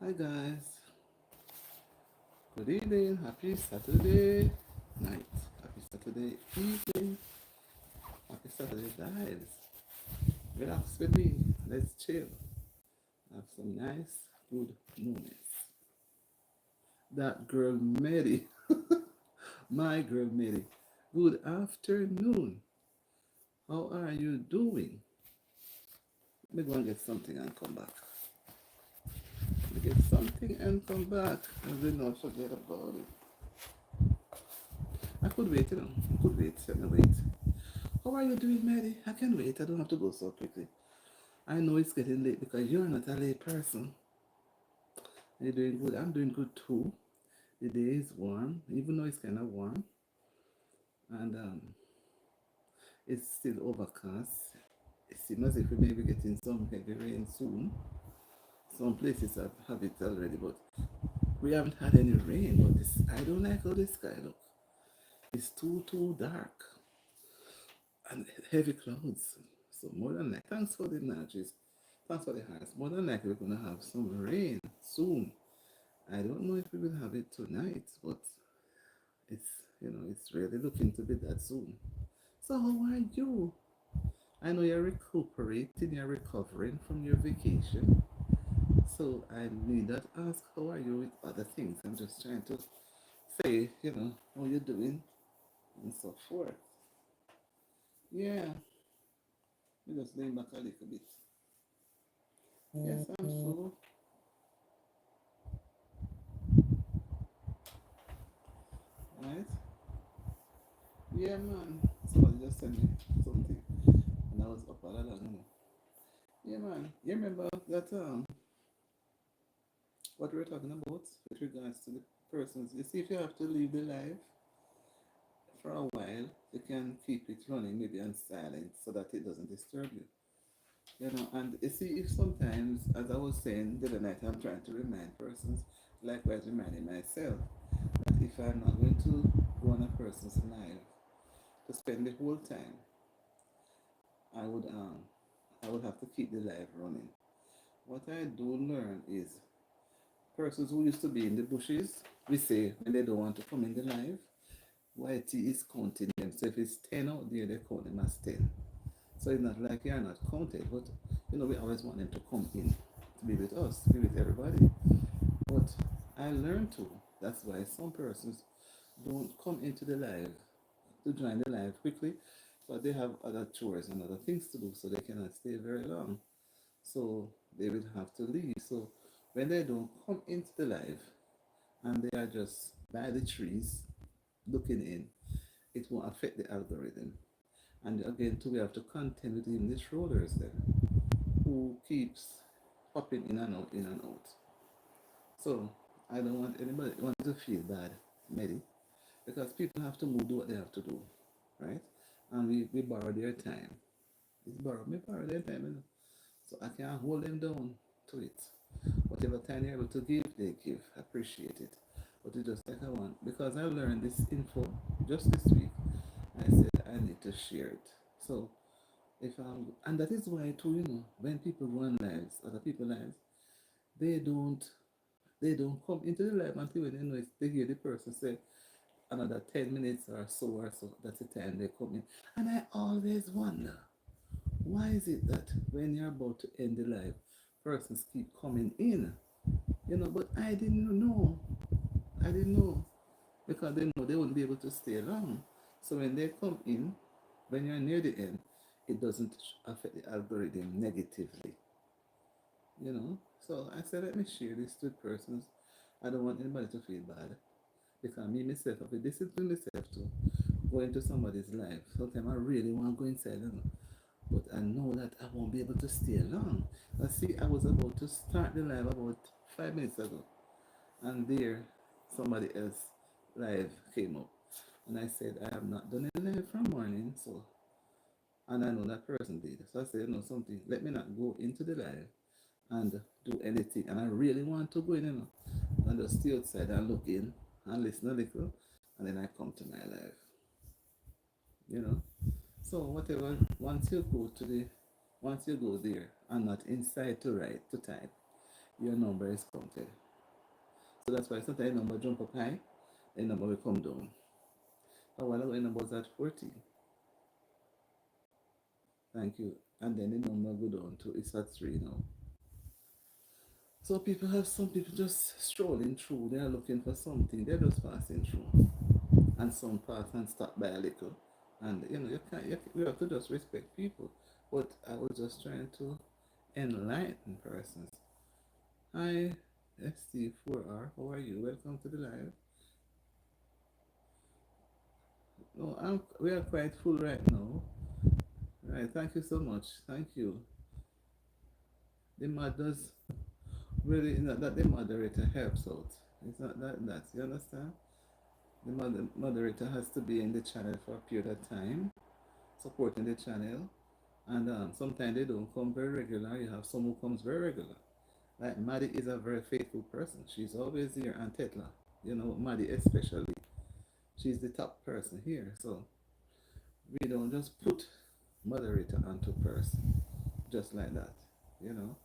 Hi guys, good evening, happy Saturday night, happy Saturday evening, happy Saturday guys. Relax with me, let's chill, have some nice, good moments. That girl Mary, my girl Mary, good afternoon, how are you doing? Let me go and get something and come back. Let me get something and come back, and then not forget about it. I could wait, I could wait, let me wait. How are you doing, Mary? I can wait. I don't have to go so quickly. I know it's getting late because you're not a late person. You're doing good. I'm doing good too. The day is warm, even though it's kind of warm, and it's still overcast. It seems as if we may be getting some heavy rain soon. Some places have it already, but we haven't had any rain. But this, I don't like how the sky look. It's too dark and heavy clouds. So more than like, thanks for the nudges. Thanks for the hearts. More than likely, we're gonna have some rain soon. I don't know if we will have it tonight, but it's it's really looking to be that soon. So how are you? I know you're recuperating, you're recovering from your vacation. So I need not ask how are you with other things. I'm just trying to say, how you're doing and so forth. Yeah, we just lean back a little bit. Yes, I'm so right. Yeah, man. Somebody just sent me something, and I was up all along. Yeah, man. You remember that what we were talking about with regards to the persons? You see, if you have to leave the live for a while, you can keep it running maybe on silent so that it doesn't disturb you. And you see, if sometimes, as I was saying the other night, I'm trying to remind persons, likewise reminding myself, that if I'm not going to go on a person's live to spend the whole time, I would um I would have to keep the live running. What I do learn is persons who used to be in the bushes, we say when they don't want to come in the live, YT is counting them. So if it's 10 out there, they count them as 10. So it's not like you're not counted, but we always want them to come in to be with us, to be with everybody. But I learned to. That's why some persons don't come into the live to join the live quickly, but they have other chores and other things to do, so they cannot stay very long. So they will have to leave. So when they don't come into the live and they are just by the trees looking in, it won't affect the algorithm. And again, too, we have to contend with even the trollers then, who keeps popping in and out. So I don't want anybody want to feel bad, Medi, because people have to move, do what they have to do, right? And we borrow their time. Me borrow their time, so I can't hold them down to it. Whatever time you're able to give, they give. Appreciate it. But it just like I want. Because I learned this info just this week, I said I need to share it. So if I'm and that is why too, when people go on lives, other people lives, they don't they don't come into the live until when they hear the person say another 10 minutes or so, that's the time they come in. And I always wonder, why is it that when you're about to end the live, persons keep coming in? But I didn't know. I didn't know. Because they know they won't be able to stay long. So when they come in, when you're near the end, it doesn't affect the algorithm negatively. So I said, let me share this with persons. I don't want anybody to feel bad. Because me myself, I have to discipline myself to go into somebody's life. Sometimes I really want to go inside, but I know that I won't be able to stay long. I see, I was about to start the live about 5 minutes ago, and there somebody else live came up, and I said I have not done a live from morning, so and I know that person did. So I said, something. Let me not go into the live and do anything. And I really want to go in, and just stay outside and look in and listen a little, and then I come to my live. You know. So whatever, once you go there and not inside to write, to type, your number is counted. So that's why sometimes the number jump up high, the number will come down. A while ago, the number was at 40. Thank you. And then the number go down to it's at 3 now. So people have some people just strolling through, they are looking for something, they're just passing through. And some pass and stop by a little. And you can't you have to just respect people. But I was just trying to enlighten persons. Hi, ST4R, how are you? Welcome to the live. No, we are quite full right now. Right, thank you so much. Thank you. The mothers really not that the moderator helps out. It's not that you understand? The moderator has to be in the channel for a period of time, supporting the channel, and sometimes they don't come very regular. You have some who comes very regular. Like Maddie is a very faithful person. She's always here, and Tetla, Maddie especially. She's the top person here, so we don't just put moderator onto person just like that, you know.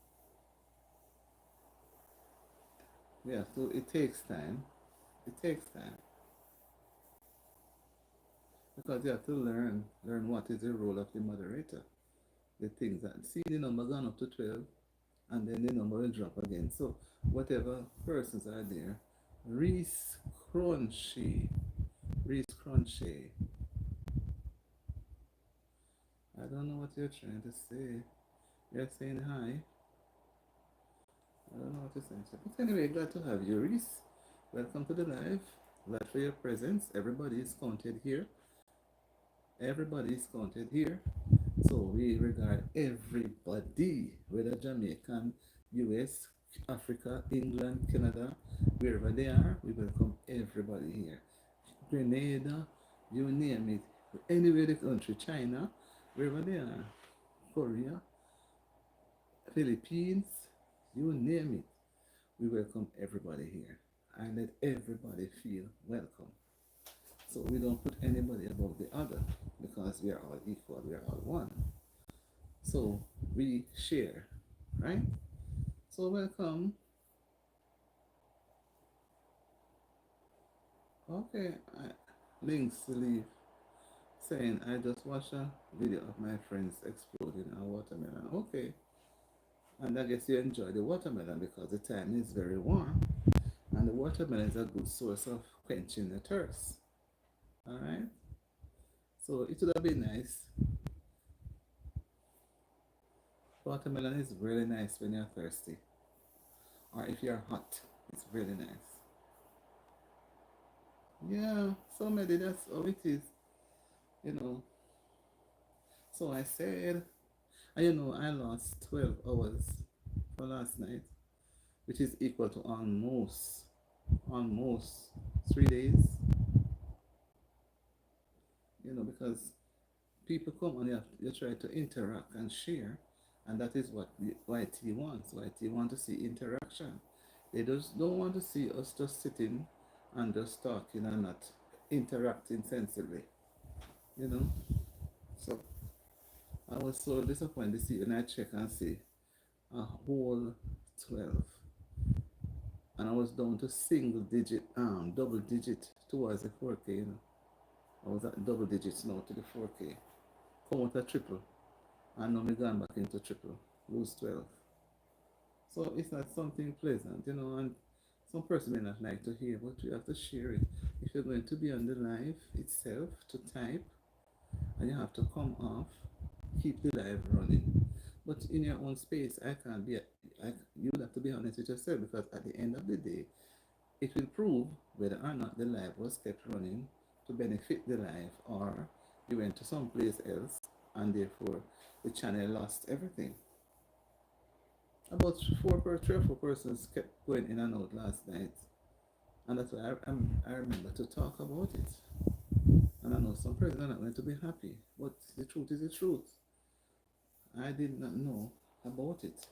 Yeah, so it takes time. It takes time because you have to learn what is the role of the moderator. The things that see the number gone up to 12, and then the number will drop again. So whatever persons are there, Reese Crunchy, Reese Crunchy. I don't know what you're trying to say. You're saying hi. I don't know what you're saying. But anyway, glad to have you, Reese. Welcome to the live. Glad for your presence. Everybody is counted here. Everybody is counted here. So we regard everybody, whether Jamaican, US, Africa, England, Canada, wherever they are, we welcome everybody here. Grenada, you name it. Anywhere the country, China, wherever they are, Korea, Philippines, you name it. We welcome everybody here. And let everybody feel welcome. So we don't put anybody above the other because we are all equal, we are all one. So we share, right? So welcome. Okay, links to leave saying I just watched a video of my friends exploding a watermelon. Okay, and I guess you enjoy the watermelon because the time is very warm, and the watermelon is a good source of quenching the thirst. All right, so it would have been nice. Watermelon is really nice when you're thirsty, or if you're hot, it's really nice. Yeah, so maybe that's how it is, you know. So I said, I lost 12 hours for last night, which is equal to almost 3 days, because people come and you try to interact and share, and that is what YT wants. YT want to see interaction. They just don't want to see us just sitting and just talking and not interacting sensibly, you know. So I was so disappointed to see when I check and see a whole 12, and I was down to single digit, double digit towards the 4K, I was at double digits now to the 4K. Come out a triple, and now me gone back into triple, lose 12. So it's not something pleasant, and some person may not like to hear, but you have to share it. If you're going to be on the live itself to type, and you have to come off, keep the live running. But in your own space, I can't be. You have to be honest with yourself because at the end of the day, it will prove whether or not the live was kept running to benefit the live, or you went to some place else and therefore the channel lost everything. About 3 or 4 persons kept going in and out last night, and that's why I remember to talk about it. And I know some persons are not going to be happy, but the truth is the truth. I did not know about it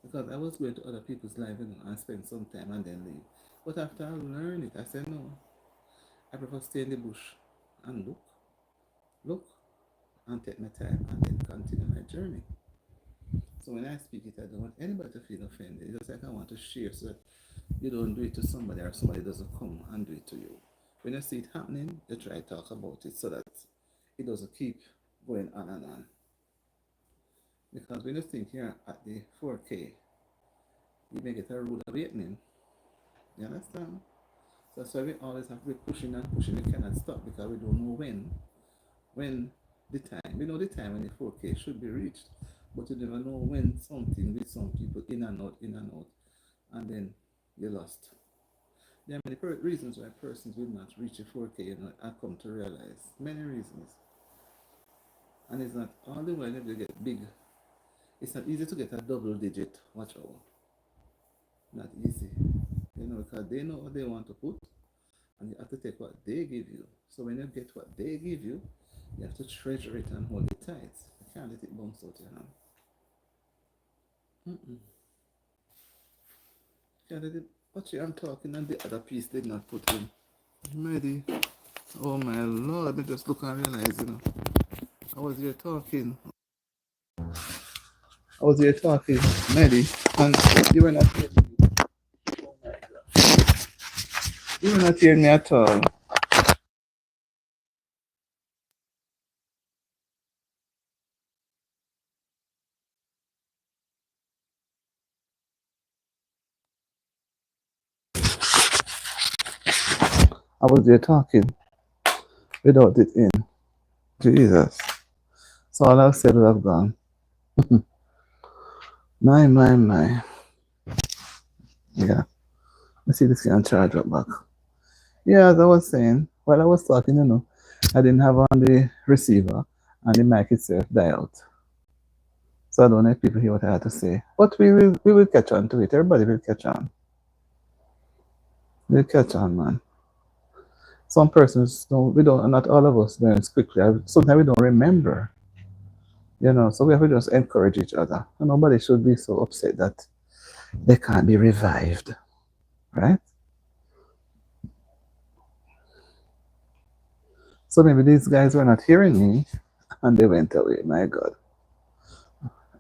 because I was going to other people's live, and spend some time and then leave. But after I learned it, I said no. I prefer stay in the bush and look, and take my time and then continue my journey. So when I speak it, I don't want anybody to feel offended. It's just like I want to share so that you don't do it to somebody or somebody doesn't come and do it to you. When you see it happening, you try to talk about it so that it doesn't keep going on and on. Because when you think you're at the 4K, you may get a rude awakening. You understand? So that's why we always have to be pushing and pushing. We cannot stop because we don't know when the time. We know the time when the 4K should be reached, but you never know when something with some people in and out, and then you're lost. There are many reasons why persons will not reach a 4K, I come to realize. Many reasons. And it's not all the while you get big. It's not easy to get a double digit watch hour. Not easy. Because they know what they want to put, and you have to take what they give you. So when you get what they give you, you have to treasure it and hold it tight. You can't let it bounce out your hand. Can't let it. Watch I'm talking, and the other piece did not put in. Ready? Oh my lord! I just look and realize, I was here talking. Medi, and you were not hearing me. Oh my god! You were not hearing me at all. I was there talking without it in. Jesus. So all I've said would have gone. My. Yeah. Let's see this can charge up back. Yeah, as I was saying, while I was talking, I didn't have on the receiver and the mic itself died out. So I don't know if people hear what I had to say. But we will catch on to it. Everybody will catch on. We'll catch on, man. Some persons don't, not all of us learn quickly. Sometimes we don't remember. So we have to just encourage each other. And nobody should be so upset that they can't be revived. Right? So maybe these guys were not hearing me and they went away. My God.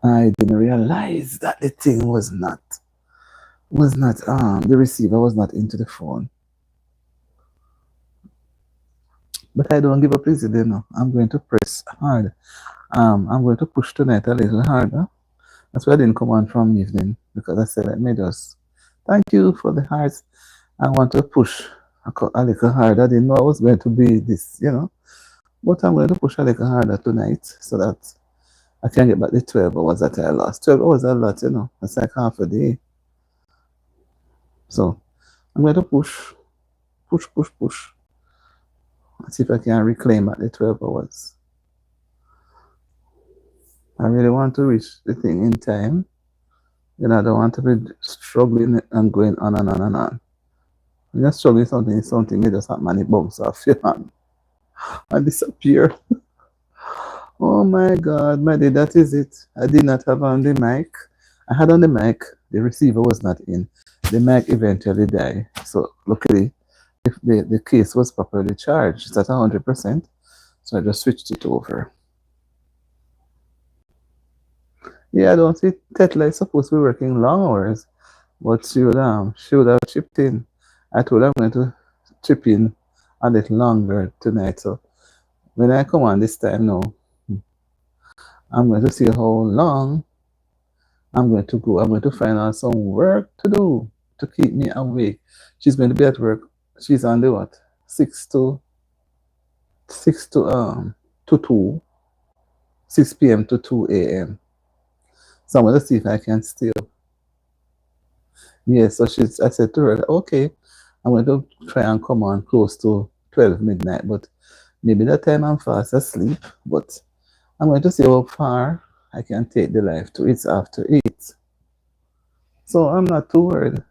I didn't realize that the thing the receiver was not into the phone. But I don't give up easily, I'm going to press hard. I'm going to push tonight a little harder. That's why I didn't come on from evening, because I said, let me just thank you for the hearts. I want to push a little harder. I didn't know I was going to be this, but I'm going to push a little harder tonight so that I can get back the 12 hours that I lost. 12 hours a lot, That's like half a day. So I'm going to push. Let's see if I can reclaim at the 12 hours. I really want to reach the thing in time. I don't want to be struggling and going on and on and on. When you're struggling something, you just have money bounce off your hand and disappear. Oh my God, Maddie, that is it. I did not have on the mic. I had on the mic, the receiver was not in. The mic eventually died. So luckily, the case was properly charged. It's at 100%. So I just switched it over. Yeah, I don't see Tetla is supposed to be working long hours, but she would have chipped in. I told her I'm going to chip in a little longer tonight. So when I come on this time now, I'm going to see how long I'm going to go. I'm going to find out some work to do to keep me awake. She's going to be at work. She's on the what? 6 to 2, 6 p.m. to 2 a.m. So I'm going to see if I can stay up. Yeah, so I said to her, okay, I'm going to try and come on close to 12 midnight, but maybe that time I'm fast asleep, but I'm going to see how far I can take the life to. It's after 8. So I'm not too worried.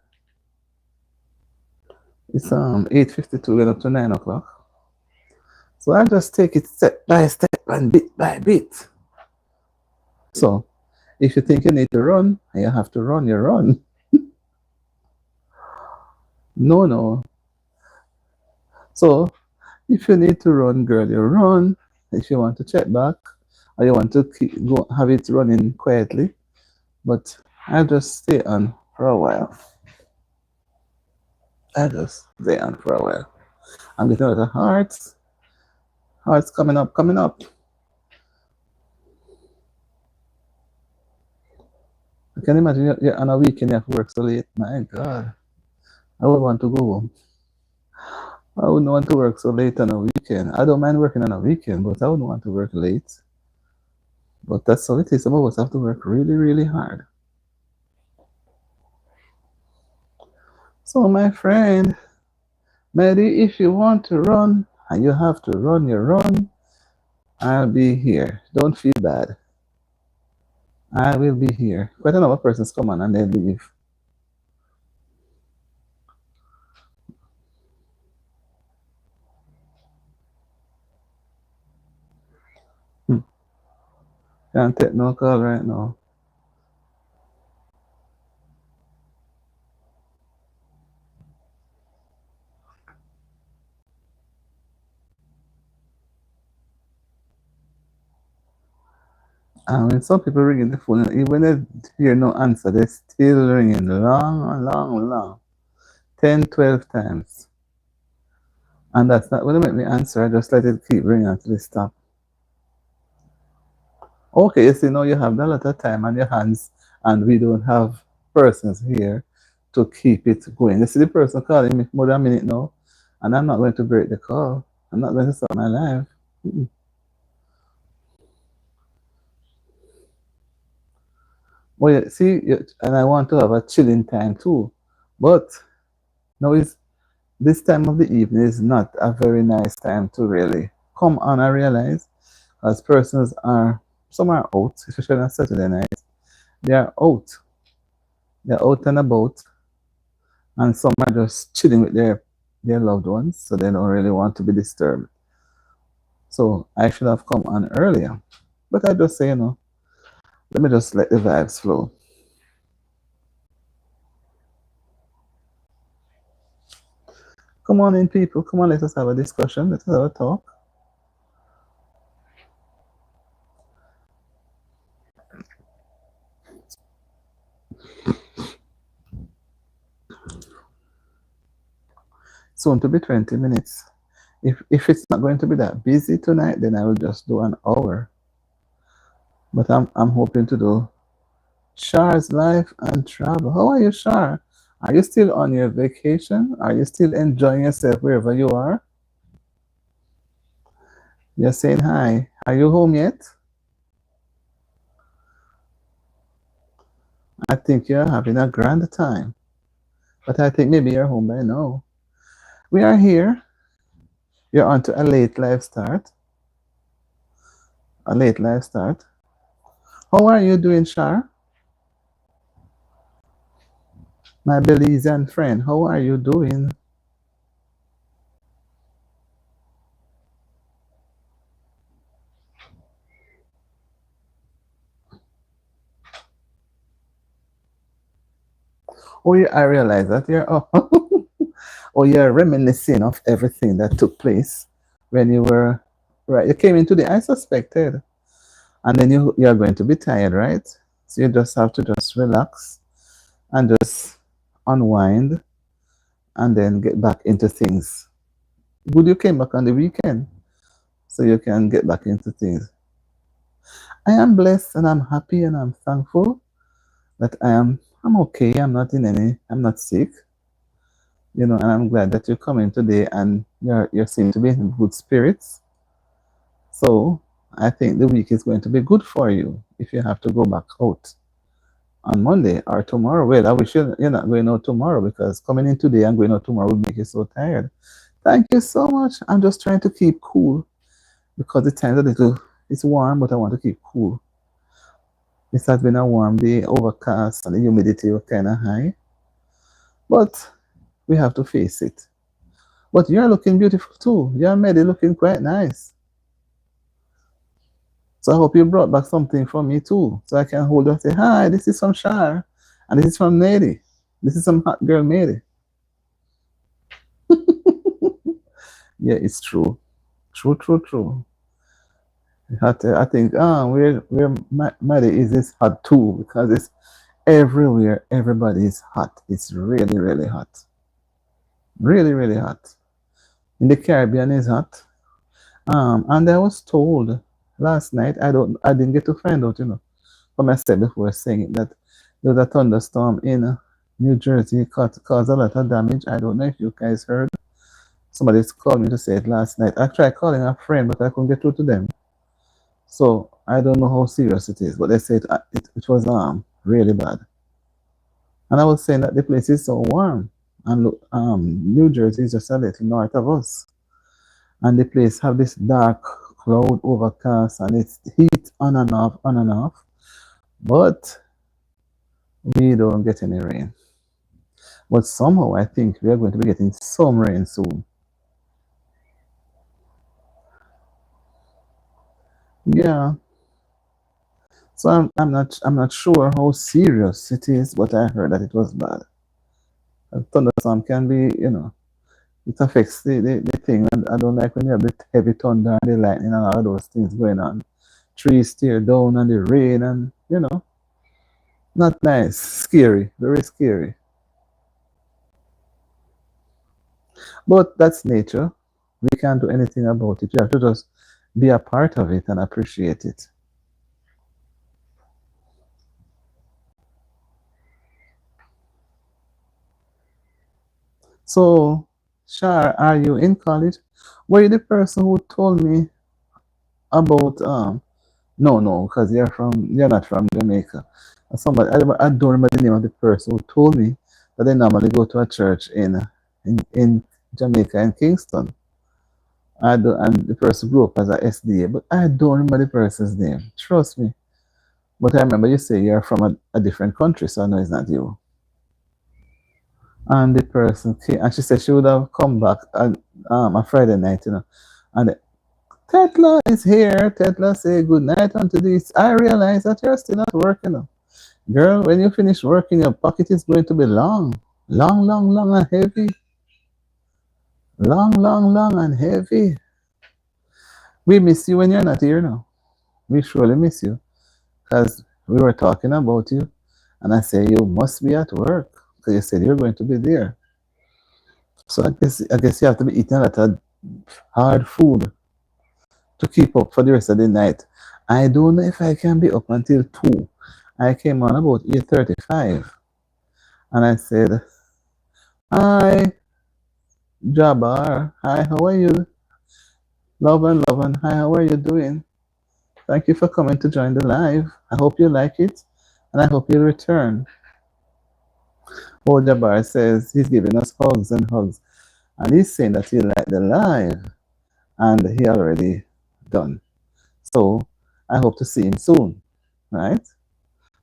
It's 8:52, going up to 9 o'clock. So I just take it step by step and bit by bit. So if you think you need to run and you have to run, you run. No. So if you need to run, girl, you run. If you want to check back or you want to have it running quietly, But I'll just stay on for a while. I'll just stay on for a while. I'm getting a lot of hearts. Hearts coming up, coming up. I can imagine you're on a weekend, you have to work so late. My God. I would want to go home. I wouldn't want to work so late on a weekend. I don't mind working on a weekend, but I wouldn't want to work late. But that's how it is. Some of us have to work really, really hard. So, my friend, Mehdi, if you want to run and you have to run your run, I'll be here. Don't feel bad. I will be here. Quite a number of persons come on and they leave. Hmm. Can't take no call right now. And when some people ringing the phone, even when they hear no answer, they still ringing long, long, long. 10, 12 times. And that's not when they make me answer. I just let it keep ringing until it stop. Okay, you see, now you have a lot of time on your hands, and we don't have persons here to keep it going. You see, the person calling me more than a minute now, and I'm not going to break the call. I'm not going to stop my life. Mm-mm. Well, see, and I want to have a chilling time too, but now it's this time of the evening is not a very nice time to really come on. I realize, as persons are some are out, especially on Saturday night. They are out. They're out and about, and some are just chilling with their loved ones, so they don't really want to be disturbed. So I should have come on earlier, but I just say, let me just let the vibes flow. Come on in, people. Come on, let us have a discussion. Let us have a talk. Soon to be 20 minutes. If it's not going to be that busy tonight, then I will just do an hour. But I'm hoping to do Char's life and travel. How are you, Char? Are you still on your vacation? Are you still enjoying yourself wherever you are? You're saying hi. Are you home yet? I think you're having a grand time. But I think maybe you're home by now. We are here. You're on to a late live start. A late live start. How are you doing, Char? My Belizean friend, how are you doing? Oh, yeah, I realize that you're oh, you're reminiscing of everything that took place when you were right. You came in today. I suspected, and then you're going to be tired, right? So you just have to just relax and just unwind, and then get back into things. Good, you came back on the weekend, so you can get back into things. I am blessed and I'm happy and I'm thankful that I'm okay. I'm not sick, and I'm glad that you're coming today and you seem to be in good spirits. So I think the week is going to be good for you if you have to go back out on Monday or tomorrow. Well, I wish you're not going out tomorrow, because coming in today and going out tomorrow would make you so tired. Thank you so much. I'm just trying to keep cool because the time's a little, it's warm, but I want to keep cool. This has been a warm day, overcast, and the humidity was kind of high, but we have to face it. But you're looking beautiful too. You're maybe looking quite nice. So I hope you brought back something for me too, so I can hold up and say, "Hi, this is from Shar, and this is from Nady. This is some hot girl Nady." Yeah, it's true. True, true, true. I think where Maddie is hot too because it's everywhere. Everybody is hot. It's really really hot. Really really hot. In the Caribbean is hot. And I was told last night. I didn't get to find out. From I said before saying it, that there was a thunderstorm in New Jersey caused a lot of damage. I don't know if you guys heard. Somebody's called me to say it last night. I tried calling a friend, but I couldn't get through to them. So I don't know how serious it is, but they said it was really bad. And I was saying that the place is so warm, and look, New Jersey is just a little north of us, and the place have this dark cloud overcast, and it's heat on and off, on and off. But we don't get any rain. But somehow I think we are going to be getting some rain soon. Yeah. So I'm not sure how serious it is, but I heard that it was bad. A thunderstorm can be, it affects the thing. And I don't like when you have the heavy thunder and the lightning and all of those things going on. Trees tear down and the rain and, not nice. Scary. Very scary. But that's nature. We can't do anything about it. You have to just be a part of it and appreciate it. So, Shar, are you in college? Were you the person who told me about no, because you're not from Jamaica. Somebody I don't remember the name of the person who told me that they normally go to a church in Jamaica in Kingston. I do and the person grew up as a SDA, but I don't remember the person's name. Trust me. But I remember you say you're from a different country, so I know it's not you. And the person came, and she said she would have come back on Friday night, And Tetla is here. Tetla say good night unto this. I realize that you're still at work, Girl, when you finish working, your pocket is going to be long. Long, long, long and heavy. Long, long, long and heavy. We miss you when you're not here now. We surely miss you. Because we were talking about you. And I say you must be at work. Because you said you're going to be there. So I guess you have to be eating a lot of hard food to keep up for the rest of the night. I don't know if I can be up until 2. I came on about 8:35 and I said, hi, Jabbar. Hi, how are you? Love and hi, how are you doing? Thank you for coming to join the live. I hope you like it and I hope you'll return. Oh, Jabbar says he's giving us hugs and hugs. And he's saying that he liked the live and he already done. So I hope to see him soon, right?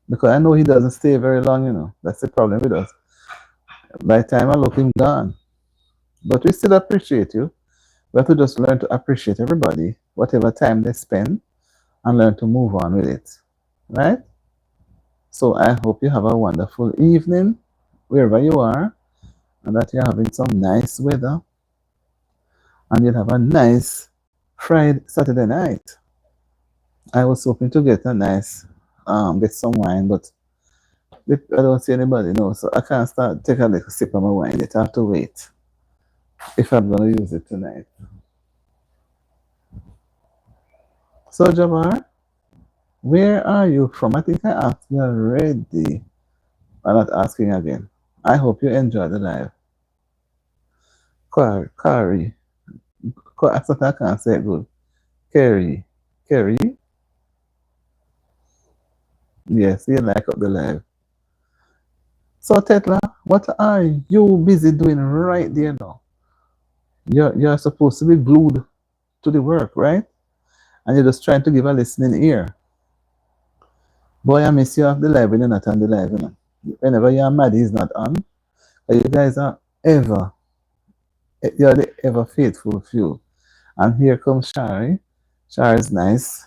Because I know he doesn't stay very long. That's the problem with us. By the time I look, him gone. But we still appreciate you. We have to just learn to appreciate everybody, whatever time they spend, and learn to move on with it. Right? So I hope you have a wonderful evening wherever you are, and that you're having some nice weather, and you'll have a nice Saturday night. I was hoping to get some wine, but I don't see anybody, so I can't take a little sip of my wine. It have to wait if I'm gonna use it tonight. So Jamar, where are you from? I think I asked you already. I'm not asking again. I hope you enjoy the live. Kari. I thought I can't say it good. Kerry. Kerry? Yes, you like up the live. So Tetla, what are you busy doing right there now? You're supposed to be glued to the work, right? And you're just trying to give a listening ear. Boy, I miss you off the live when you're not on the live. Whenever you're mad, he's not on. You guys are you're the ever faithful few. And here comes Shari. Shari is nice.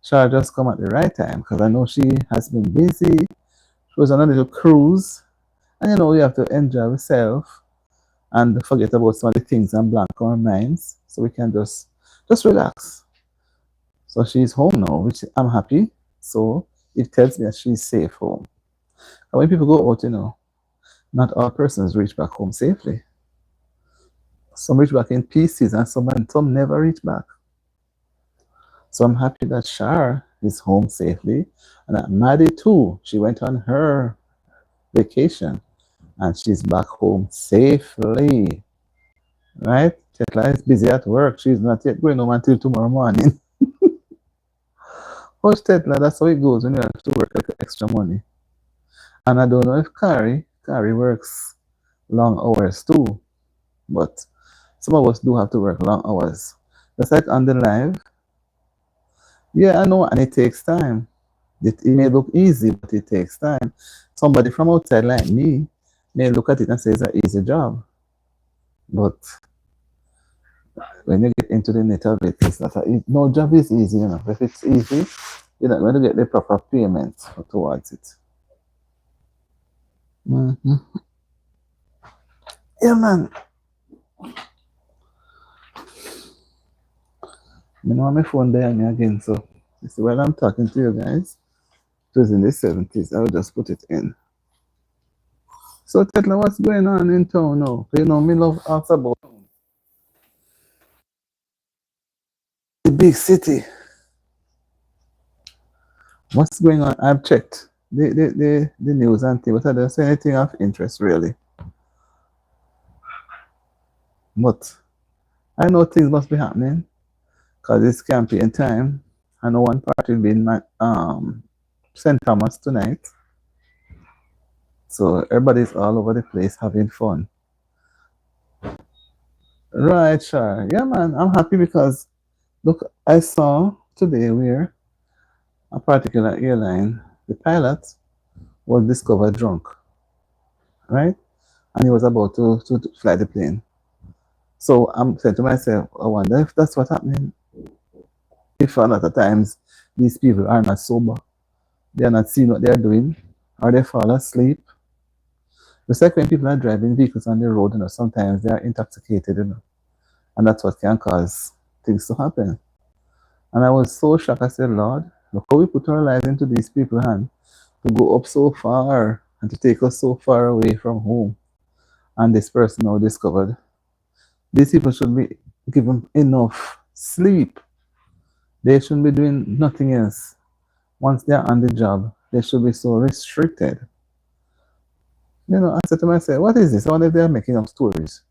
Shari just come at the right time because I know she has been busy. She was on a little cruise. And we have to enjoy ourselves and forget about some of the things and blank our minds so we can just relax. So So she's home now, which I'm happy. So it tells me that she's safe home. And when people go out, not all persons reach back home safely. Some reach back in pieces, and some never reach back. So I'm happy that Shar is home safely, and that Maddie too. She went on her vacation, and she's back home safely. Right? Tetla is busy at work. She's not yet going home until tomorrow morning. Hush, Tetla, that's how it goes when you have to work extra money. And I don't know if Carrie works long hours too, but some of us do have to work long hours. Just like on the live. Yeah, I know, and it takes time. It may look easy, but it takes time. Somebody from outside like me may look at it and say it's an easy job. But when you get into the net of it, it's not no job is easy enough. If it's easy, you're not going to get the proper payment towards it. Mm-hmm. Yeah, man. You know, my phone there me again, so you see, while I'm talking to you guys, it was in the 70s. I'll just put it in. So, Tetla, what's going on in town now? You know, me love ask about the big city. What's going on? I've checked the news and things, but I don't see anything of interest really. But I know things must be happening because it's campaign time. I know one party will be in St. Thomas tonight. So everybody's all over the place having fun. Right, sure. Yeah, man, I'm happy because look, I saw today where a particular airline, the pilot, was discovered drunk, right? And he was about to fly the plane. So I'm saying to myself, I wonder if that's what's happening. If a lot of times these people are not sober, they are not seeing what they are doing, or they fall asleep. It's like when people are driving vehicles on the road, sometimes they are intoxicated, and that's what can cause things to happen. And I was so shocked. I said, Lord, look how we put our lives into these people's hands to go up so far and to take us so far away from home. And this person now discovered these people should be given enough sleep. They shouldn't be doing nothing else. Once they're on the job, they should be so restricted. I said to myself, what is this? I wonder if they're making up stories.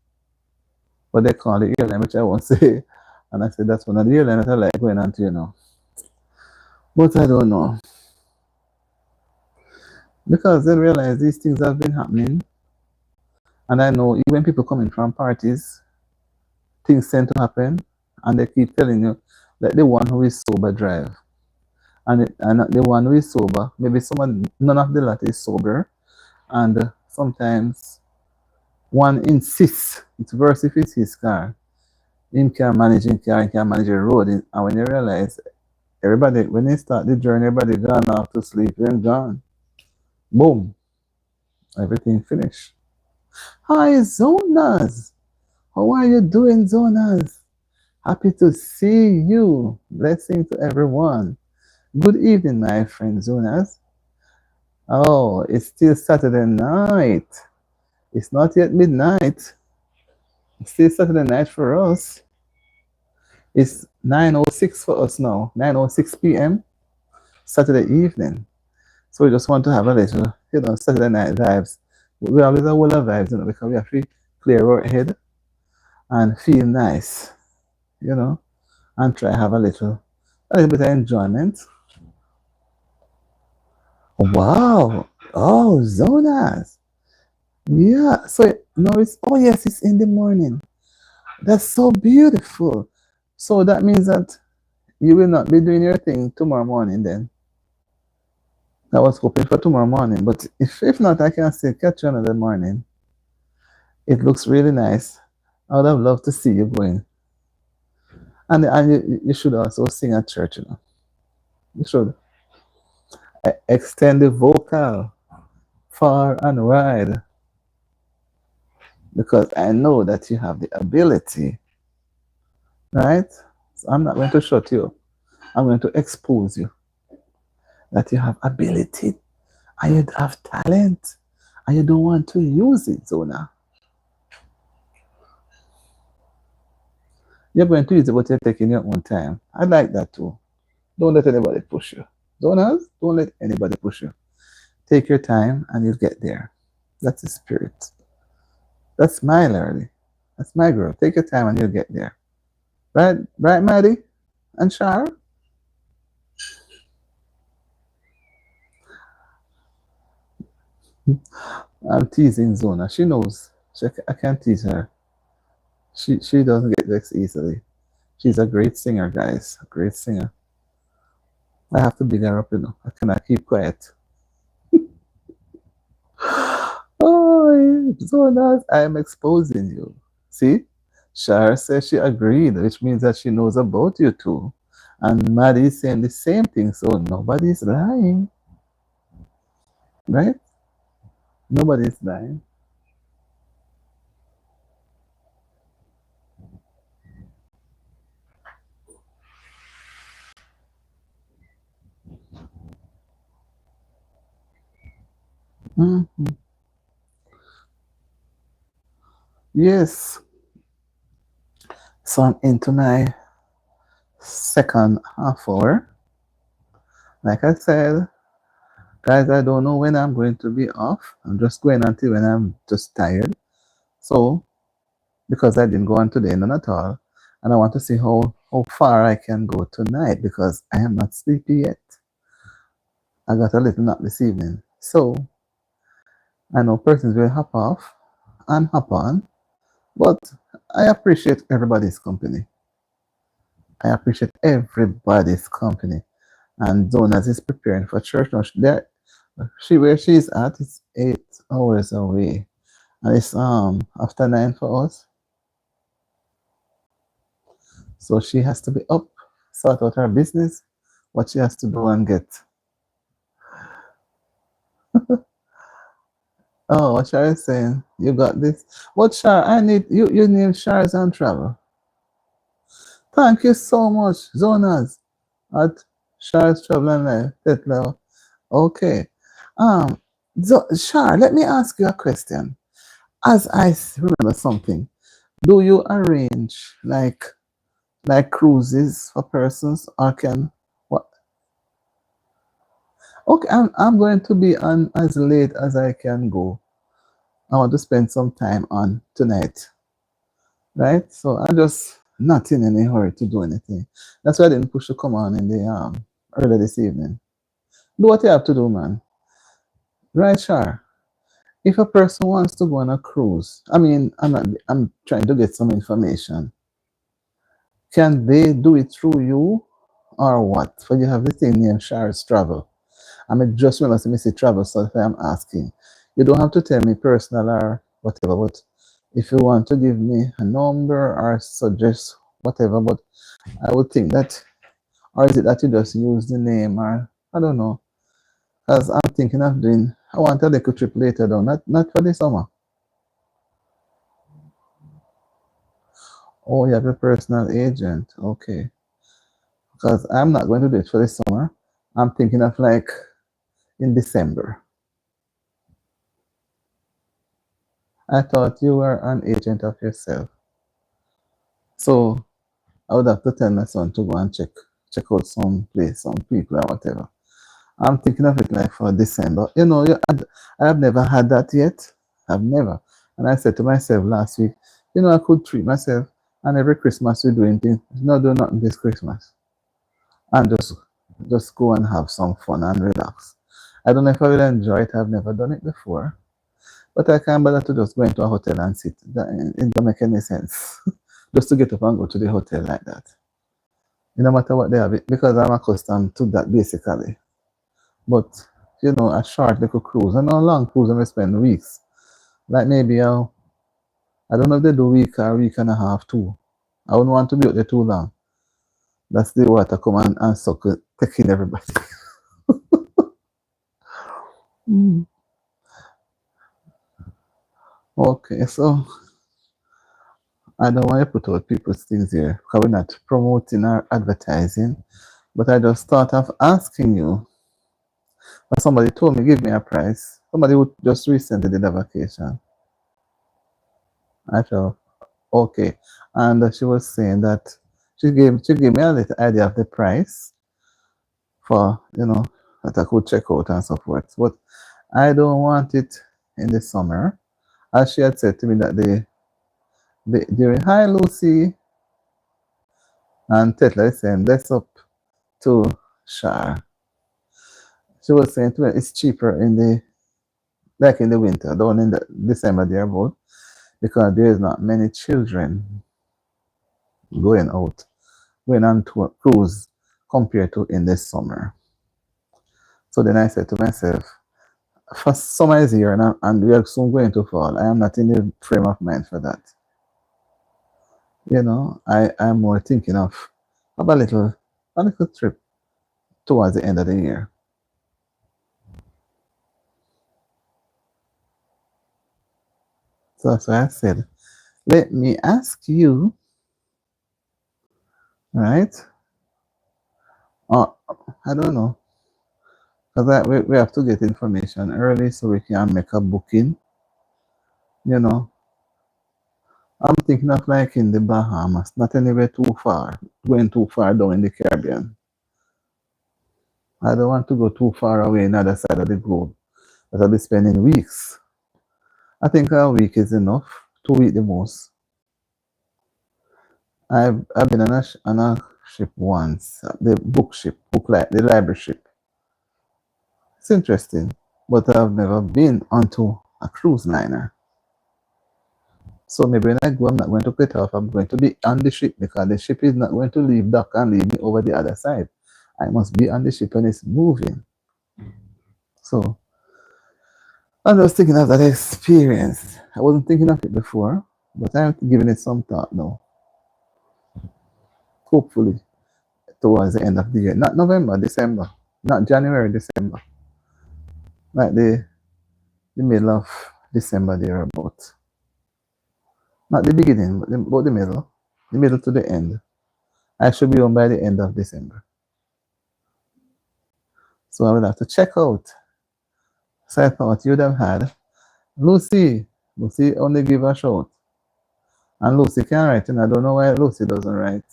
But they call the airline, which I won't say. And I said, that's one of the airlines that I like going on to, But I don't know. Because they realize these things have been happening. And I know even people coming from parties, things tend to happen. And they keep telling you that the one who is sober drive. And the one who is sober, maybe none of the lot is sober. And sometimes one insists, it's worse if it's his car. Him can manage his car, he can manage the road. And when you realize, everybody, when they start the journey, everybody gone off to sleep, then gone. Boom. Everything finished. Hi, Zonas. How are you doing, Zonas? Happy to see you. Blessing to everyone. Good evening, my friend Zonas. Oh, it's still Saturday night. It's not yet midnight. It's still Saturday night for us. It's 9:06 for us now. 9:06 p.m. Saturday evening. So we just want to have a little, Saturday night vibes. We always have a lot of vibes, because we have to clear our head and feel nice, and try have a little bit of enjoyment. Wow. Oh, Zonas. Yeah. So now yes, it's in the morning. That's so beautiful. So that means that you will not be doing your thing tomorrow morning then. I was hoping for tomorrow morning, but if not, I can still catch you another morning. It looks really nice. I would have loved to see you going. And you should also sing at church, You should extend the vocal far and wide, because I know that you have the ability, right? So I'm not going to shut you up. I'm going to expose you that you have ability and you have talent and you don't want to use it, Zona. You're going to use it, but you're taking your own time. I like that too. Don't let anybody push you. Zonas, don't let anybody push you. Take your time and you'll get there. That's the spirit. That's my Lordy. That's my girl. Take your time and you'll get there. Right, Maddie and Shar? I'm teasing Zona. She knows. I can't tease her. She doesn't get vexed easily. She's a great singer, guys. A great singer. I have to big her up, I cannot keep quiet. Oh, Zona, I am exposing you. See? Shar says she agreed, which means that she knows about you too. And Maddie is saying the same thing, so nobody's lying. Right? Nobody's lying. Mm-hmm. Yes. So I'm into my second half hour. Like I said, guys, I don't know when I'm going to be off. I'm just going until when I'm just tired. So, because I didn't go on today, none at all. And I want to see how far I can go tonight because I am not sleepy yet. I got a little nap this evening. So, I know persons will hop off and hop on, but I appreciate everybody's company. I appreciate everybody's company. And Zonas is preparing for church now. Where she's at is 8 hours away. And it's after 9 for us. So she has to be up, sort out her business, what she has to do and get. Oh, what Shar is saying, you got this. What Shar, I need you name Shars and Travel. Thank you so much, Zonas at Shars Travel and Life. Tetla. Okay. Um Shar, let me ask you a question. As I remember something, do you arrange like cruises for persons or can what? Okay, I'm going to be on as late as I can go. I want to spend some time on tonight, right? So I'm just not in any hurry to do anything. That's why I didn't push to come on in the early this evening. Do what you have to do, man. Right, Char? If a person wants to go on a cruise, I mean, I'm trying to get some information. Can they do it through you or what? For you have the thing named Char's Travel. I mean, just remember to say travel, so if I'm asking. You don't have to tell me personal or whatever, but if you want to give me a number or suggest whatever, but I would think that, or is it that you just use the name or I don't know. Because I'm thinking of doing, I want a little trip later though, not for the summer. Oh, you have a personal agent. Okay. Because I'm not going to do it for the summer. I'm thinking of like in December. I thought you were an agent of yourself. So I would have to tell my son to go and check out some place, some people or whatever. I'm thinking of it like for December. I have never had that yet. I've never. And I said to myself last week, I could treat myself and every Christmas we're doing things. Not do nothing this Christmas. And just go and have some fun and relax. I don't know if I will enjoy it. I've never done it before. But I can't bother to just go into a hotel and sit. It don't make any sense. Just to get up and go to the hotel like that. No matter what they have it, because I'm accustomed to that basically. But a short little cruise and a long cruise and we spend weeks. Like maybe I don't know if they do a week and a half too. I wouldn't want to be out there too long. That's the water come and suck it, taking everybody. Mm. Okay, so I don't want to put out people's things here because we're not promoting or advertising. But I just thought of asking you. But somebody told me, give me a price. Somebody who just recently did a vacation. I felt okay. And she was saying that she gave me a little idea of the price for, that I could check out and so forth. But I don't want it in the summer. As she had said to me that during Hi Lucy and Tetla is saying that's up to Shar. She was saying to me it's cheaper in the winter, down in the December thereabout, because there is not many children going out, going on to a cruise compared to in the summer. So then I said to myself, first summer is here and we are soon going to fall. I am not in the frame of mind for that. I'm more thinking of a little trip towards the end of the year. So that's why I said, let me ask you, right? I don't know. Because we have to get information early so we can make a booking. I'm thinking of like in the Bahamas, not anywhere too far, going too far down in the Caribbean. I don't want to go too far away in the other side of the globe, but I'll be spending weeks. I think a week is enough, 2 weeks the most. I've been on a ship once, the the library ship. It's interesting, but I've never been onto a cruise liner. So maybe when I go, I'm not going to get off. I'm going to be on the ship because the ship is not going to leave dock and leave me over the other side. I must be on the ship when it's moving. So I'm just thinking of that experience. I wasn't thinking of it before, but I'm giving it some thought now. Hopefully, towards the end of the year. Not November, December. Not January, December. Like the middle of December thereabout. Not the beginning, but the middle. The middle to the end. I should be home by the end of December. So I will have to check out. So I thought you'd have had Lucy. Lucy only give a shout. And Lucy can write, and I don't know why Lucy doesn't write.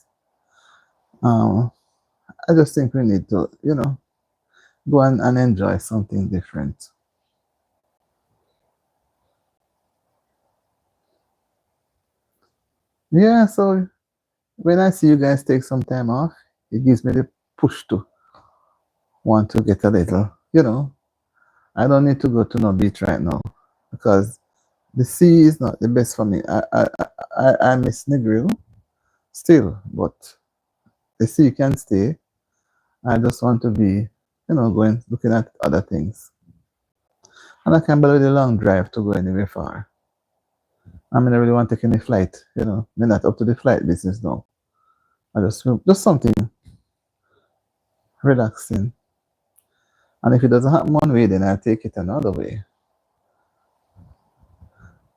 I just think we need to, go and enjoy something different. Yeah, so when I see you guys take some time off, it gives me the push to want to get a little, I don't need to go to no beach right now because the sea is not the best for me. I miss Negril still, but the sea can stay. I just want to be, looking at other things. And I can't believe the long drive to go anywhere far. I mean, I really want to take any flight, We're not up to the flight business now. I just something relaxing. And if it doesn't happen one way, then I'll take it another way.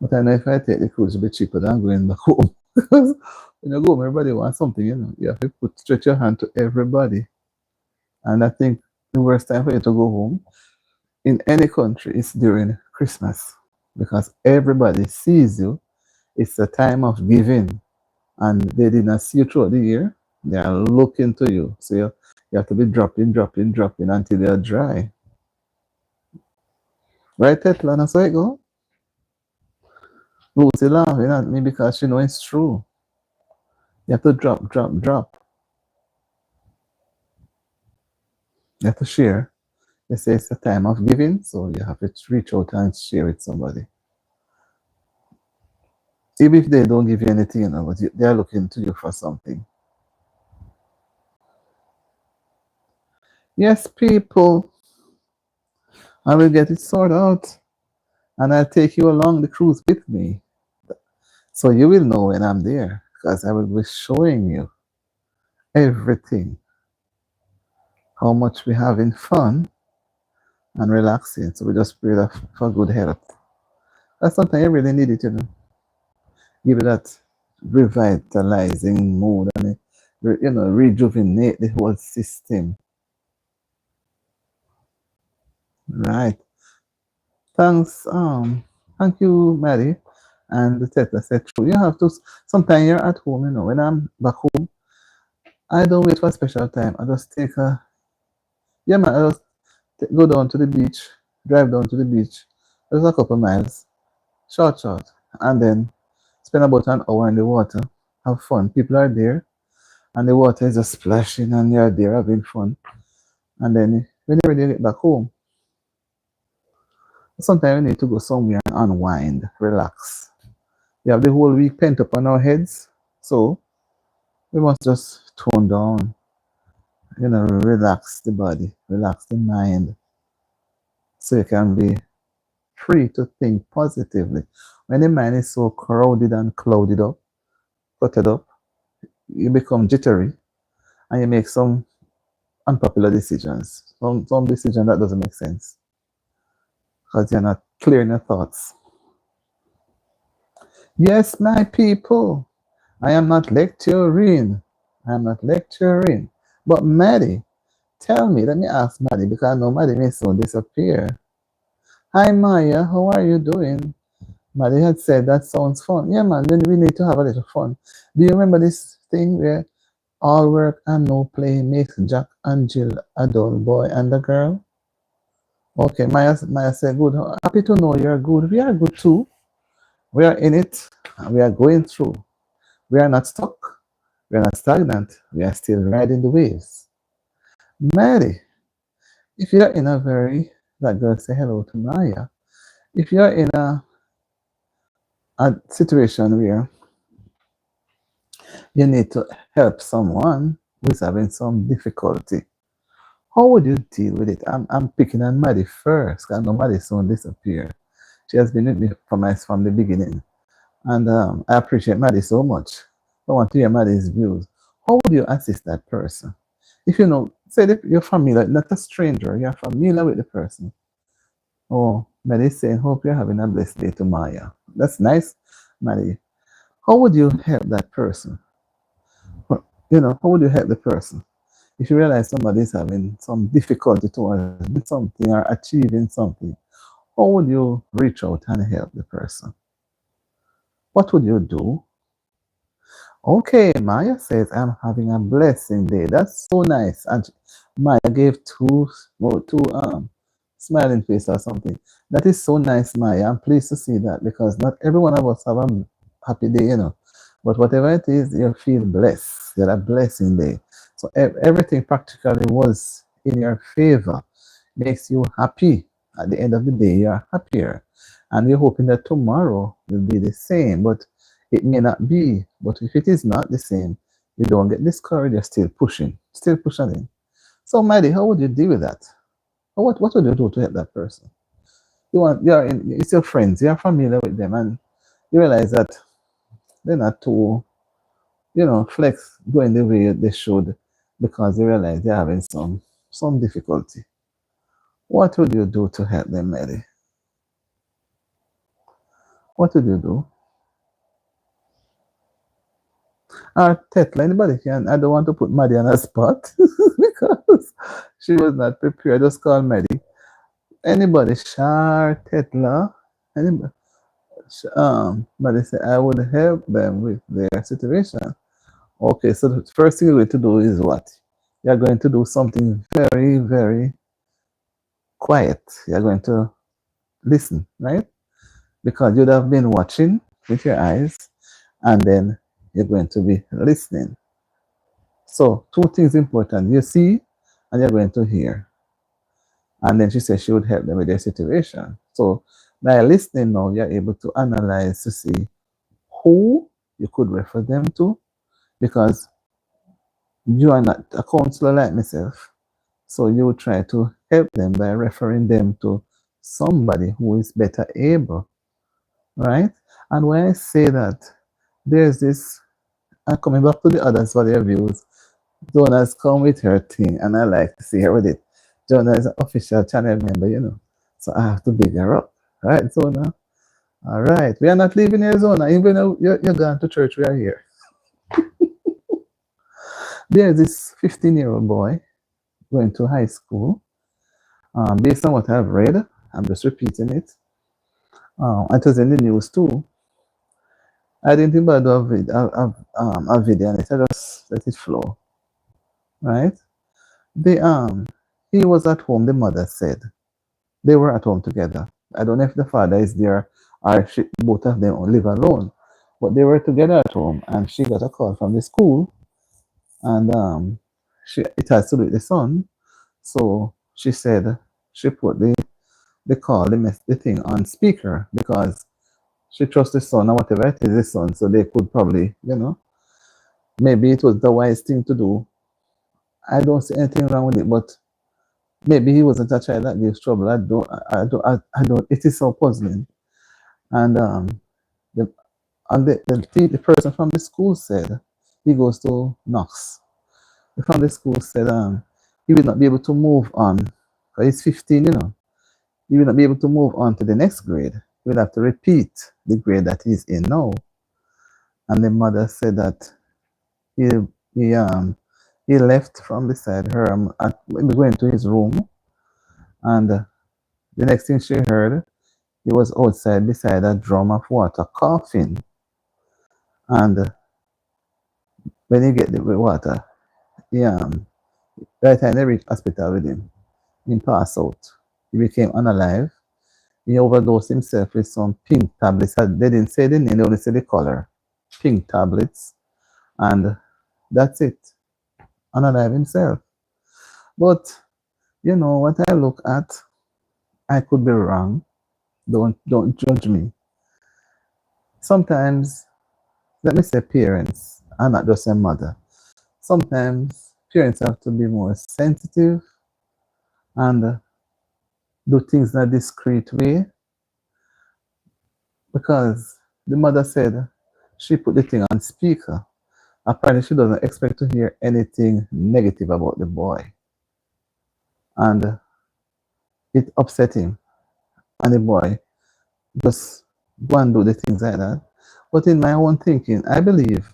But I know if I take the cruise, it'll be cheaper than going back home. Because when you go home, everybody wants something, You have to stretch your hand to everybody. And I think the worst time for you to go home in any country is during Christmas. Because everybody sees you. It's a time of giving. And they did not see you throughout the year. They are looking to you. So you have to be dropping until they're dry. Right, Tetla? That's how it go. Lucy laughing at me because she knows it's true. You have to drop. You have to share. They say it's a time of giving, so you have to reach out and share with somebody. Even if they don't give you anything, but they are looking to you for something. Yes, people. I will get it sorted out. And I'll take you along the cruise with me. So you will know when I'm there, because I will be showing you everything. How much we're having fun and relaxing. So we just pray that for good health. That's something I really need it, Give it that revitalizing mood and rejuvenate the whole system. Right. Thanks. Thank you, Mary. And the Tetla said true. You have to. Sometimes you're at home. When I'm back home, I don't wait for a special time. I just take a. Yeah, man. I just go down to the beach, drive down to the beach, just a couple miles, short, and then spend about an hour in the water. Have fun. People are there, and the water is just splashing, and you're there having fun. And then when you're ready to get back home, sometimes we need to go somewhere and unwind, relax. We have the whole week pent up on our heads, so we must just tone down, relax the body, relax the mind, so you can be free to think positively. When the mind is so crowded and clouded up, cluttered up, you become jittery and you make some unpopular decisions. Some decision that doesn't make sense because you're not clear in your thoughts. Yes, my people, I am not lecturing. I am not lecturing. But Maddie, tell me, let me ask Maddie because I know Maddie may soon disappear. Hi Maya, how are you doing? Maddie had said that sounds fun. Yeah, man, then we need to have a little fun. Do you remember this thing where all work and no play makes Jack and Jill a dull boy and a girl? Okay, Maya said, good. Happy to know you're good. We are good too. We are in it. And we are going through. We are not stuck. We are not stagnant. We are still riding the waves. Maddie, if you're in a very, that girl say hello to Maya. If you're in a situation where you need to help someone who's having some difficulty, how would you deal with it? I'm picking on Maddie first, because I know Maddie soon disappear. She has been with me from the beginning. And I appreciate Maddie so much. I want to hear Maddie's views. How would you assist that person? If you know, say that you're familiar, not a stranger, you're familiar with the person. Oh, Maddie's saying, hope you're having a blessed day to Maya. That's nice, Maddie. How would you help that person? How would you help the person? If you realize somebody's having some difficulty towards doing something or achieving something, how would you reach out and help the person? What would you do? Okay, Maya says, I'm having a blessing day. That's so nice. And Maya gave two smiling face or something. That is so nice, Maya. I'm pleased to see that because not every one of us have a happy day. But whatever it is, you feel blessed. You had a blessing day. So everything practically was in your favor. Makes you happy. At the end of the day, you're happier. And we're hoping that tomorrow will be the same. But it may not be, but if it is not the same, you don't get discouraged, you're still pushing in. So, Maddie, how would you deal with that? Or what would you do to help that person? It's your friends, you're familiar with them, and you realize that they're not too, flex going the way they should because you realize they're having some difficulty. What would you do to help them, Maddie? What would you do? Tetla, anybody can. I don't want to put Maddie on a spot because she was not prepared. Just call Maddie. Anybody, Shar, Tetla, anybody. Maddie said, I would help them with their situation. Okay, so the first thing you're going to do is what? You're going to do something very, very quiet. You're going to listen, right? Because you'd have been watching with your eyes and then you're going to be listening. So, two things important. You see and you're going to hear. And then she said she would help them with their situation. So, by listening now, you're able to analyze to see who you could refer them to because you are not a counselor like myself. So, you would try to help them by referring them to somebody who is better able, right? And when I say that, there's this, I'm coming back to the others for their views. Jonah's come with her thing, and I like to see her with it. Jonah is an official channel member. So I have to big her up. Right, Zona? All right. We are not leaving here, Zona. Even though you're gone to church, we are here. There's this 15-year-old boy going to high school. Based on what I've read, I'm just repeating it. It was in the news too. I didn't think about a video on it. I just let it flow, right? The he was at home. The mother said they were at home together. I don't know if the father is there or if both of them live alone, but they were together at home. And she got a call from the school, and it has to do with the son. So she said she put the call, the thing on speaker because she trusts the son or whatever it is the son, so they could probably, maybe it was the wise thing to do. I don't see anything wrong with it, but maybe he wasn't a child that gives trouble. I don't. It is so puzzling. And the the person from the school said he goes to Knox. The from the school said he will not be able to move on. He's 15, he will not be able to move on to the next grade. He will have to repeat the grade that he's in now. And the mother said that he he um he left from beside her going to his room, and the next thing she heard, he was outside beside a drum of water coughing. And when he get the water, he right time they reached hospital with him, he passed out. He became unalive. He overdosed himself with some pink tablets. They didn't say the name, they only said the color. Pink tablets. And that's it. Unalive himself. But what I look at, I could be wrong. Don't judge me. Sometimes, let me say parents, and not just a mother. Sometimes parents have to be more sensitive and do things in a discreet way, because the mother said she put the thing on speaker. Apparently, she doesn't expect to hear anything negative about the boy. And it upset him. And the boy just go and do the things like that. But in my own thinking, I believe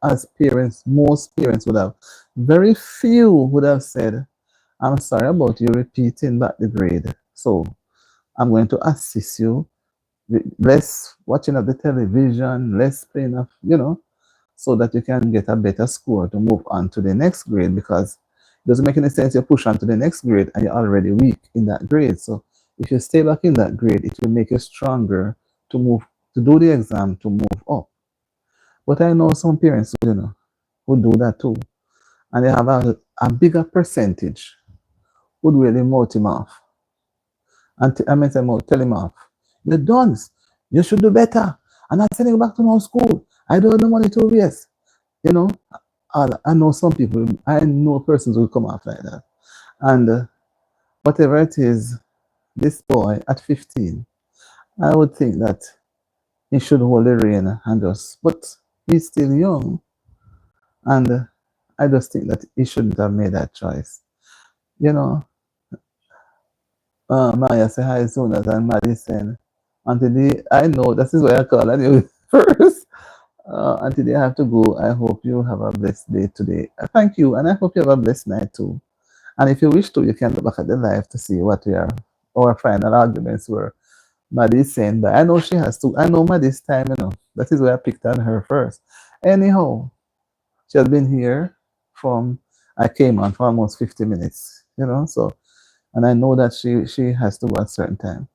as parents, most parents would have, very few would have said, I'm sorry about you repeating back the grade. So I'm going to assist you with less watching of the television, less playing of, so that you can get a better score to move on to the next grade, because it doesn't make any sense you push on to the next grade and you're already weak in that grade. So if you stay back in that grade, it will make you stronger to do the exam, to move up. But I know some parents, who do that too. And they have a bigger percentage would really mouth him off. And tell him off. You're done. You should do better. I'm not sending you back to no school. I don't have the money to waste. I know some people, I know persons who come off like that. And whatever it is, this boy at 15, I would think that he should hold the rein and but he's still young. And I just think that he shouldn't have made that choice. Maya say hi soon as I'm Madison. I know this is why I call on you first. Until they have to go, I hope you have a blessed day today. Thank you, and I hope you have a blessed night too. And if you wish to, you can look back at the live to see what our final arguments were. Maddie's saying that I know she has to. I know Maddie's time, That is why I picked on her first. Anyhow, she has been here I came on for almost 50 minutes, so, and I know that she has to go at a certain time.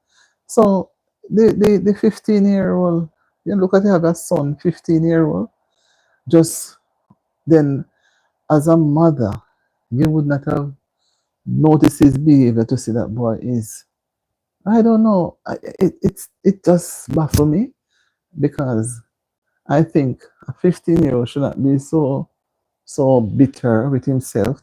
So the 15-year-old, look at you have a son, 15-year-old, just then as a mother, you would not have noticed his behavior to see that boy is, I don't know, it just baffles me, because I think a 15-year-old should not be so bitter with himself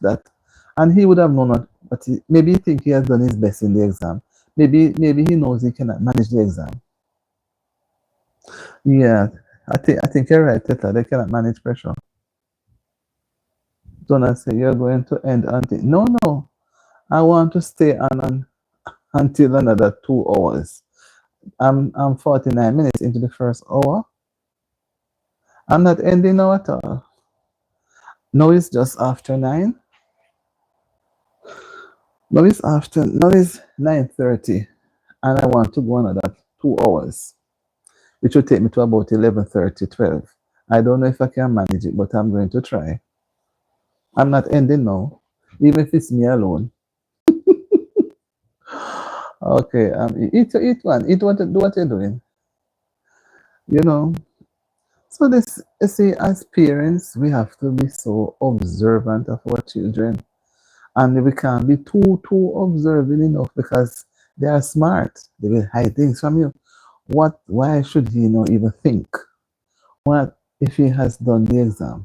and he would have known that, but maybe he think he has done his best in the exam. Maybe he knows he cannot manage the exam. Yeah, I think you're right, Teta. They cannot manage pressure. Don't say you're going to end until no. I want to stay on until another 2 hours. I'm 49 minutes into the first hour. I'm not ending now at all. Now it's just after 9. Now it's 9:30, and I want to go another 2 hours, which will take me to about 11:30, 12. I don't know if I can manage it, but I'm going to try. I'm not ending now, even if it's me alone. Okay, eat one. Eat what, do what you're doing. You know. So this, you see, as parents, we have to be so observant of our children, and we can't be too observant enough because they are smart. They will hide things from you. What? Why should he not even think? What if he has done the exam?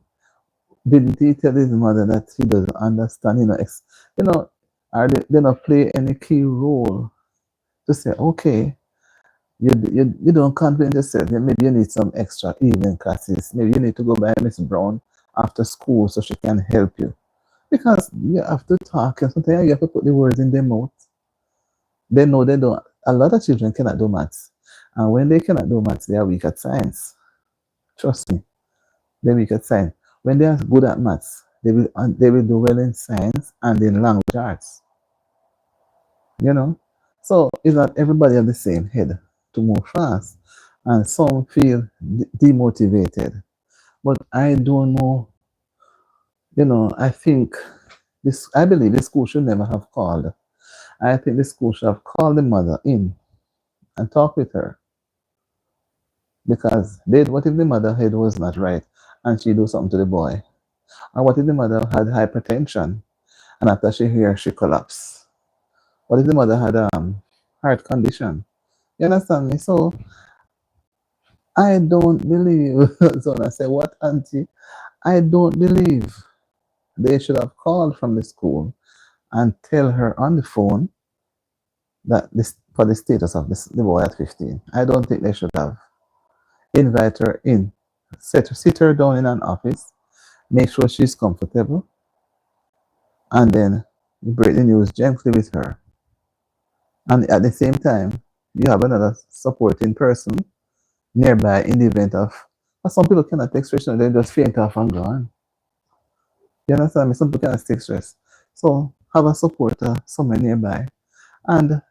Didn't he tell his mother that he doesn't understand? You know, are they not play any key role to say, okay, you don't confident yourself. Maybe you need some extra evening classes. Maybe you need to go by Miss Brown after school so she can help you. Because you have to talk and sometimes you have to put the words in their mouth. They know they don't. A lot of children cannot do maths. And when they cannot do maths, they are weak at science. Trust me, they're weak at science. When they are good at maths, they will do well in science and in language arts. You know? So it's not everybody have the same head to move fast. And some feel demotivated. But I don't know, I think I believe the school should never have called. I think the school should have called the mother in and talk with her. Because what if the mother head was not right and she do something to the boy? Or what if the mother had hypertension and after she hear she collapse? What if the mother had heart condition? You understand me? So I don't believe. So I say, what, auntie? I don't believe they should have called from the school and tell her on the phone that this for the status of the boy at 15. I don't think they should have. Invite her in, sit her down in an office, make sure she's comfortable, and then break the news gently with her. And at the same time, you have another supporting person nearby in the event of. Some people cannot take stress, they just faint off and gone. You understand me? Some people cannot take stress. So have a supporter somewhere nearby, and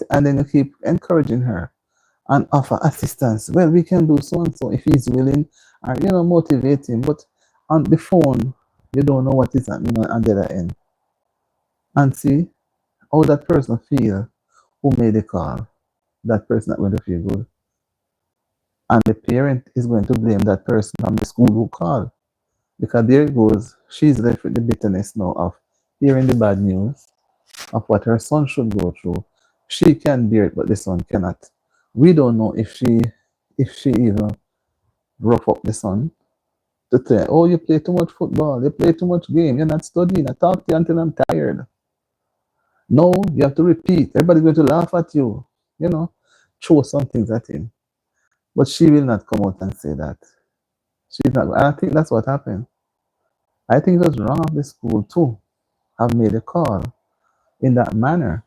and then you keep encouraging her and offer assistance. Well, we can do so and so if he's willing, or motivate him. But on the phone, you don't know what is happening on the other end. And see how that person feel who made the call. That person not going to feel good. And the parent is going to blame that person from the school who called. Because there it goes, she's left with the bitterness now of hearing the bad news of what her son should go through. She can bear it, but the son cannot. We don't know if she even rough up the son to tell, oh, you play too much football, you play too much game, you're not studying, I talk to you until I'm tired. No, you have to repeat. Everybody's going to laugh at you, throw some things at him. But she will not come out and say that. She's not. And I think that's what happened. I think it was wrong of the school too, have made a call in that manner.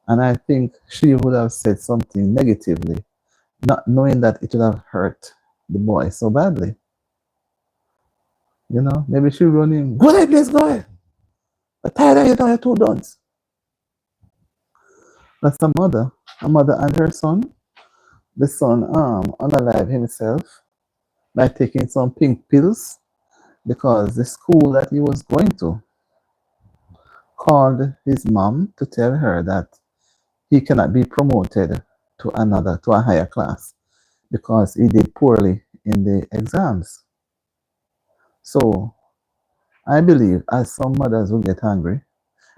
And I think she would have said something negatively, not knowing that it would have hurt the boy so badly. Maybe she run him, go ahead, please, go ahead. I'm tired of you, you're too done. That's a mother and her son. The son unalive himself by taking some pink pills because the school that he was going to called his mom to tell her that he cannot be promoted to a higher class because he did poorly in the exams. So I believe as some mothers will get angry,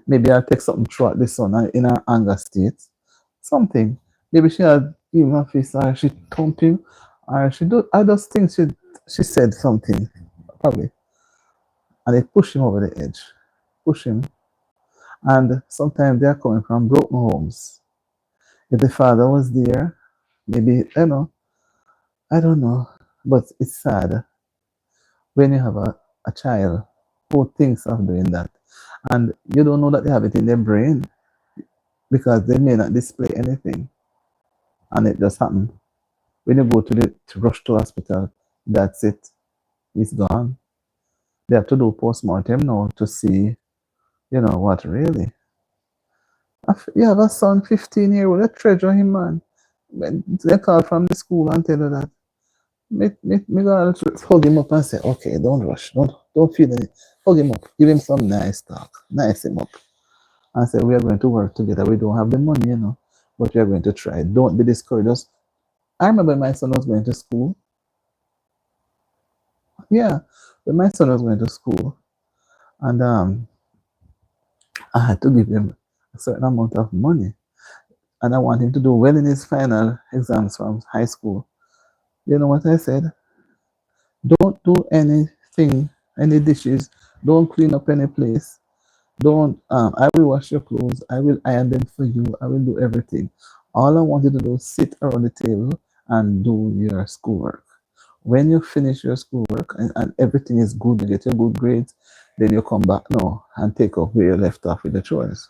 maybe I'll take something throughout the son in her anger state. Something. Maybe she had give him a fist or she thumped him or I just think she said something, probably. And they push him over the edge. Push him. And sometimes they are coming from broken homes. If the father was there, maybe, I don't know. But it's sad when you have a child who thinks of doing that. And you don't know that they have it in their brain because they may not display anything. And it just happened. When you go to rush to hospital, that's it. It's gone. They have to do postmortem now to see, what really. You have a son, 15-year-old, you treasure him, man. When they call from the school and tell you that. Me gonna hug him up and say, okay, don't rush, don't feel it. Hug him up, give him some nice talk, nice him up, and say we are going to work together. We don't have the money, but we are going to try. Don't be discouraged. I remember my son was going to school. Yeah, when my son was going to school, and I had to give him a certain amount of money, and I want him to do well in his final exams from high school. You know what I said? Don't do anything, any dishes. Don't clean up any place. Don't. I will wash your clothes. I will iron them for you. I will do everything. All I want you to do is sit around the table and do your schoolwork. When you finish your schoolwork and everything is good, you get your good grades, then you come back now and take up where you left off with the chores.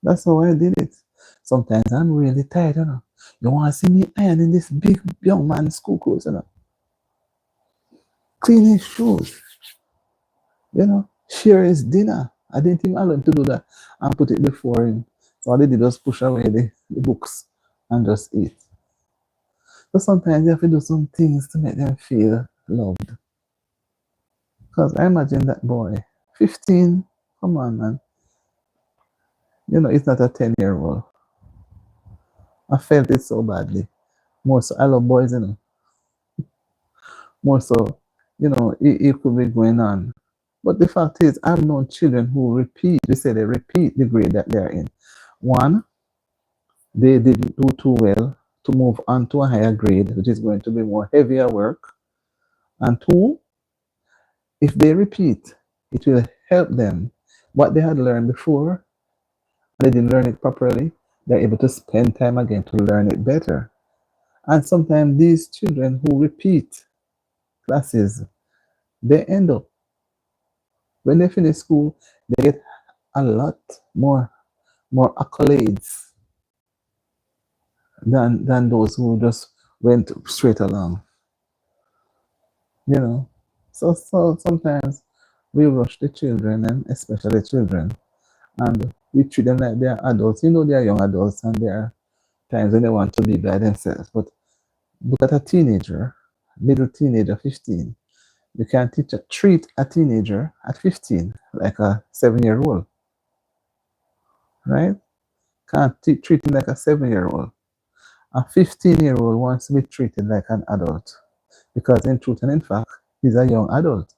That's how I did it. Sometimes I'm really tired, You want to see me ironing this big young man's school clothes, Clean his shoes, share his dinner. I didn't think I learned to do that and put it before him. So all they did was push away the books and just eat. So sometimes you have to do some things to make them feel loved. Because I imagine that boy, 15, come on, man. It's not a 10-year-old. I felt it so badly. More so, I love boys, More so, it could be going on. But the fact is, I've known children who repeat, they say they repeat the grade that they're in. One, they didn't do too well to move on to a higher grade, which is going to be more heavier work. And two, if they repeat, it will help them. What they had learned before, they didn't learn it properly, they're able to spend time again to learn it better. And sometimes these children who repeat classes, they end up, when they finish school, they get a lot more accolades than those who just went straight along. So sometimes we rush the children, and especially children, and we treat them like they're adults. They're young adults, and there are times when they want to be by themselves. But look at a teenager, middle teenager, 15. You can treat a teenager at 15 like a 7-year-old, right? Can't treat him like a 7-year-old. A 15-year-old wants to be treated like an adult because in truth and in fact, he's a young adult.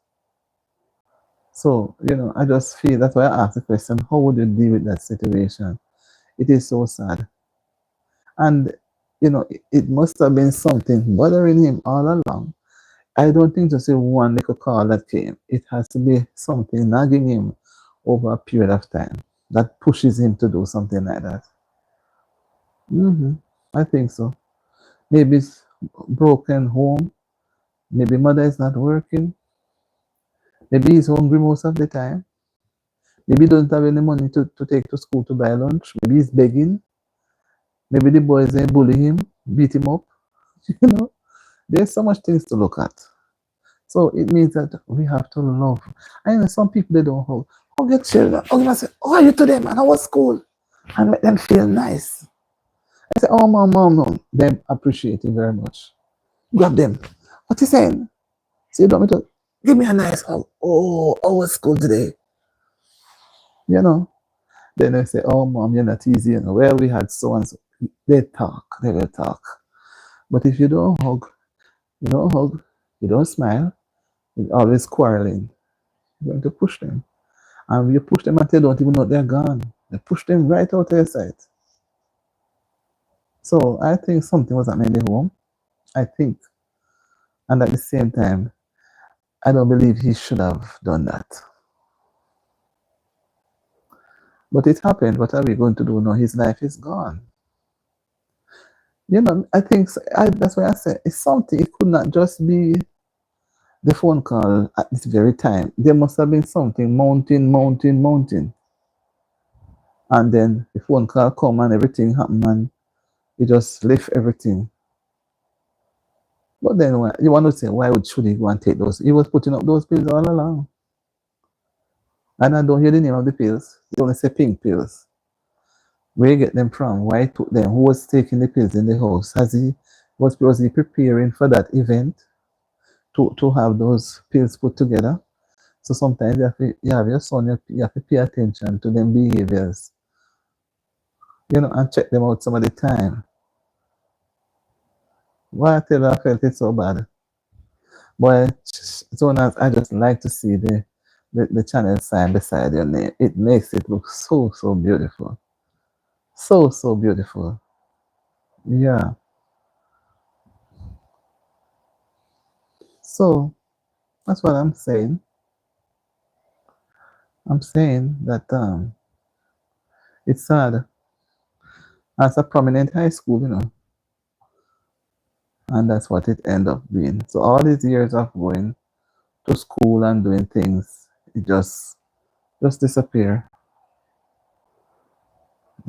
So, I just feel that's why I asked the question, how would you deal with that situation? It is so sad. And, it must have been something bothering him all along. I don't think just a one little call that came. It has to be something nagging him over a period of time that pushes him to do something like that. I think so. Maybe it's broken home. Maybe mother is not working. Maybe he's hungry most of the time. Maybe he doesn't have any money to take to school to buy lunch. Maybe he's begging. Maybe the boys they bully him, beat him up. There's so much things to look at. So it means that we have to love. I know some people they don't hug. Hug your children. Hug them and say, "How are you today, man? How was school?" And make them feel nice. I say, "Oh, mom. They appreciate it very much. Grab them. What you saying? So you don't want me to give me a nice hug. Oh, how was school today? Then they say, "Oh, mom, you're not easy. Well, we had so and so." They will talk. But if you don't hug, you don't smile, you're always quarreling. You're going to push them. And you push them until they don't even know they're gone. You push them right out of your sight. So I think something was happening in the home. I think. And at the same time, I don't believe he should have done that. But it happened. What are we going to do now? His life is gone. I think that's why I said it's something. It could not just be the phone call at this very time. There must have been something mounting. And then the phone call come and everything happened and he just left everything. But then you want to say, why should he go and take those? He was putting up those bills all along. And I don't hear the name of the pills. They only say pink pills. Where you get them from? Why took them? Who was taking the pills in the house? Was he preparing for that event to have those pills put together? So sometimes you have your son, you have to pay attention to them behaviors, and check them out some of the time. Why I tell you I felt it so bad. But so now I just like to see the channel sign beside your name. It makes it look so beautiful. So beautiful. Yeah. So that's what I'm saying. I'm saying that it's sad. As a prominent high school, and that's what it end up being. So all these years of going to school and doing things, it just disappear.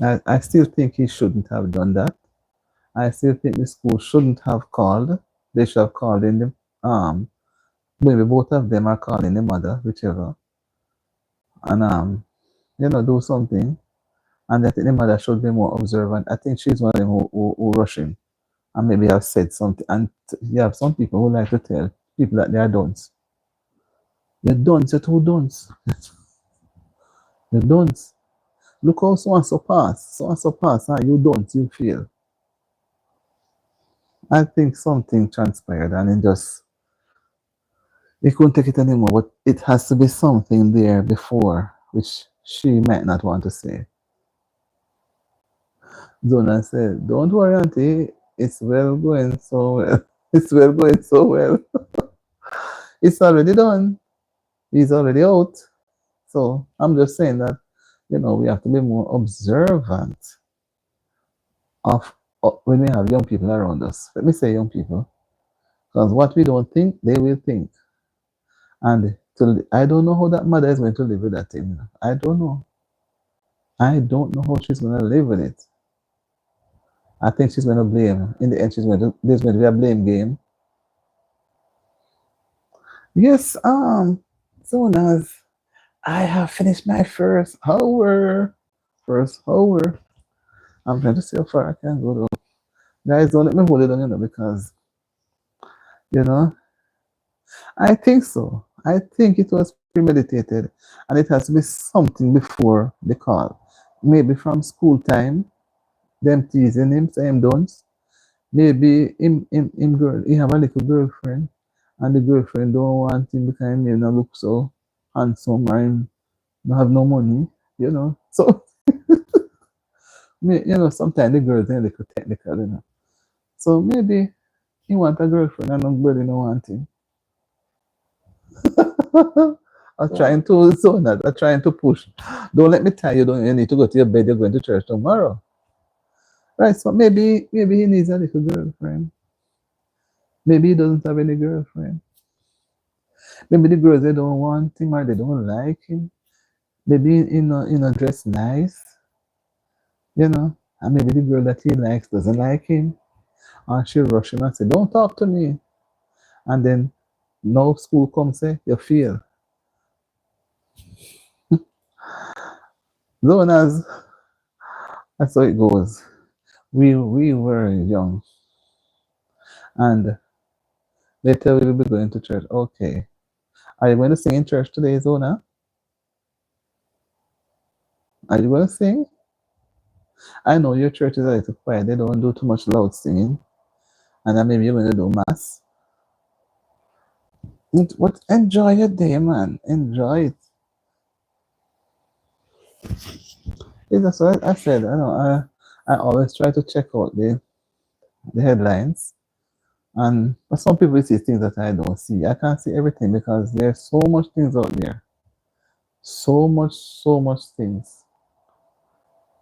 I still think he shouldn't have done that. I still think the school shouldn't have called. They should have called in maybe both of them are calling the mother, whichever, and do something. And I think the mother should be more observant. I think she's one of them who rushing and maybe have said something. And you have some people who like to tell people that they are dunce. You're dunce, you're too dunce. You're dunce. Look how so and so pass. So and so pass, you don't, you feel. I think something transpired and he couldn't take it anymore, but it has to be something there before, which she might not want to say. Zona said, don't worry, auntie, it's well going so well. It's well going so well. It's already done. He's already out. So I'm just saying that, we have to be more observant of when we have young people around us. Let me say young people, because what we don't think, they will think. And I don't know how that mother is going to live with that thing. I don't know. I don't know how she's going to live with it. I think she's going to blame. In the end, there's going to be a blame game. Yes, soon as I have finished my first hour. I'm trying to see how far I can go though. Guys, don't let me hold it on, because, I think so. I think it was premeditated, and it has to be something before the call. Maybe from school time, them teasing him, saying don't. Maybe he have a little girlfriend, and the girlfriend don't want him because he may not look so handsome or him don't have no money, So, sometimes the girls are a little technical. So maybe he want a girlfriend and nobody don't want him. I'm trying to push. Don't let me tell you, don't you need to go to your bed, you're going to church tomorrow. Right, so maybe he needs a little girlfriend. Maybe he doesn't have any girlfriend. Maybe the girls, they don't want him or they don't like him. Maybe dress nice, and maybe the girl that he likes doesn't like him, and she'll rush him and say, don't talk to me. And then no school comes, say, you feel. Zonas, that's how it goes. We were young, and later we'll be going to church. Okay. Are you going to sing in church today, Zona? Are you going to sing? I know your church is a little quiet. They don't do too much loud singing. And then maybe you're going to do mass. Enjoy your day, man. Enjoy it. That's what I said. I always try to check out the headlines. And but some people see things that I don't see. I can't see everything because there's so much things out there. So much things.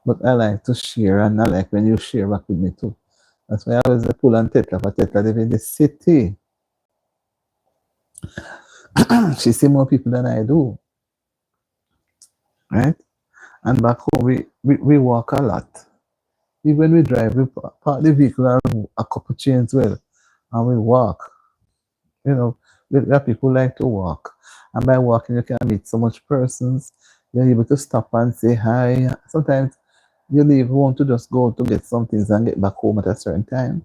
But I like to share, and I like when you share back with me too. That's why I always pull on Tetla, but Tetla live in the city. She see more people than I do. Right? And back home, we walk a lot. Even when we drive, we park the vehicle a couple chains well, and we walk. We have people like to walk. And by walking, you can meet so much persons. You're able to stop and say hi. Sometimes you leave home to just go to get some things and get back home at a certain time.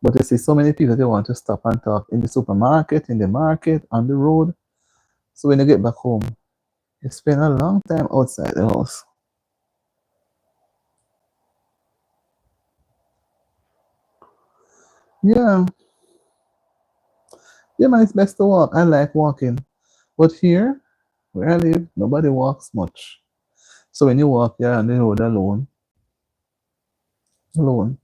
But you see so many people, they want to stop and talk in the supermarket, in the market, on the road. So when you get back home, you spend a long time outside the house. Yeah, yeah, man, it's best to walk. I like walking. But here, where I live, nobody walks much. So when you walk, you're on the road alone. Alone.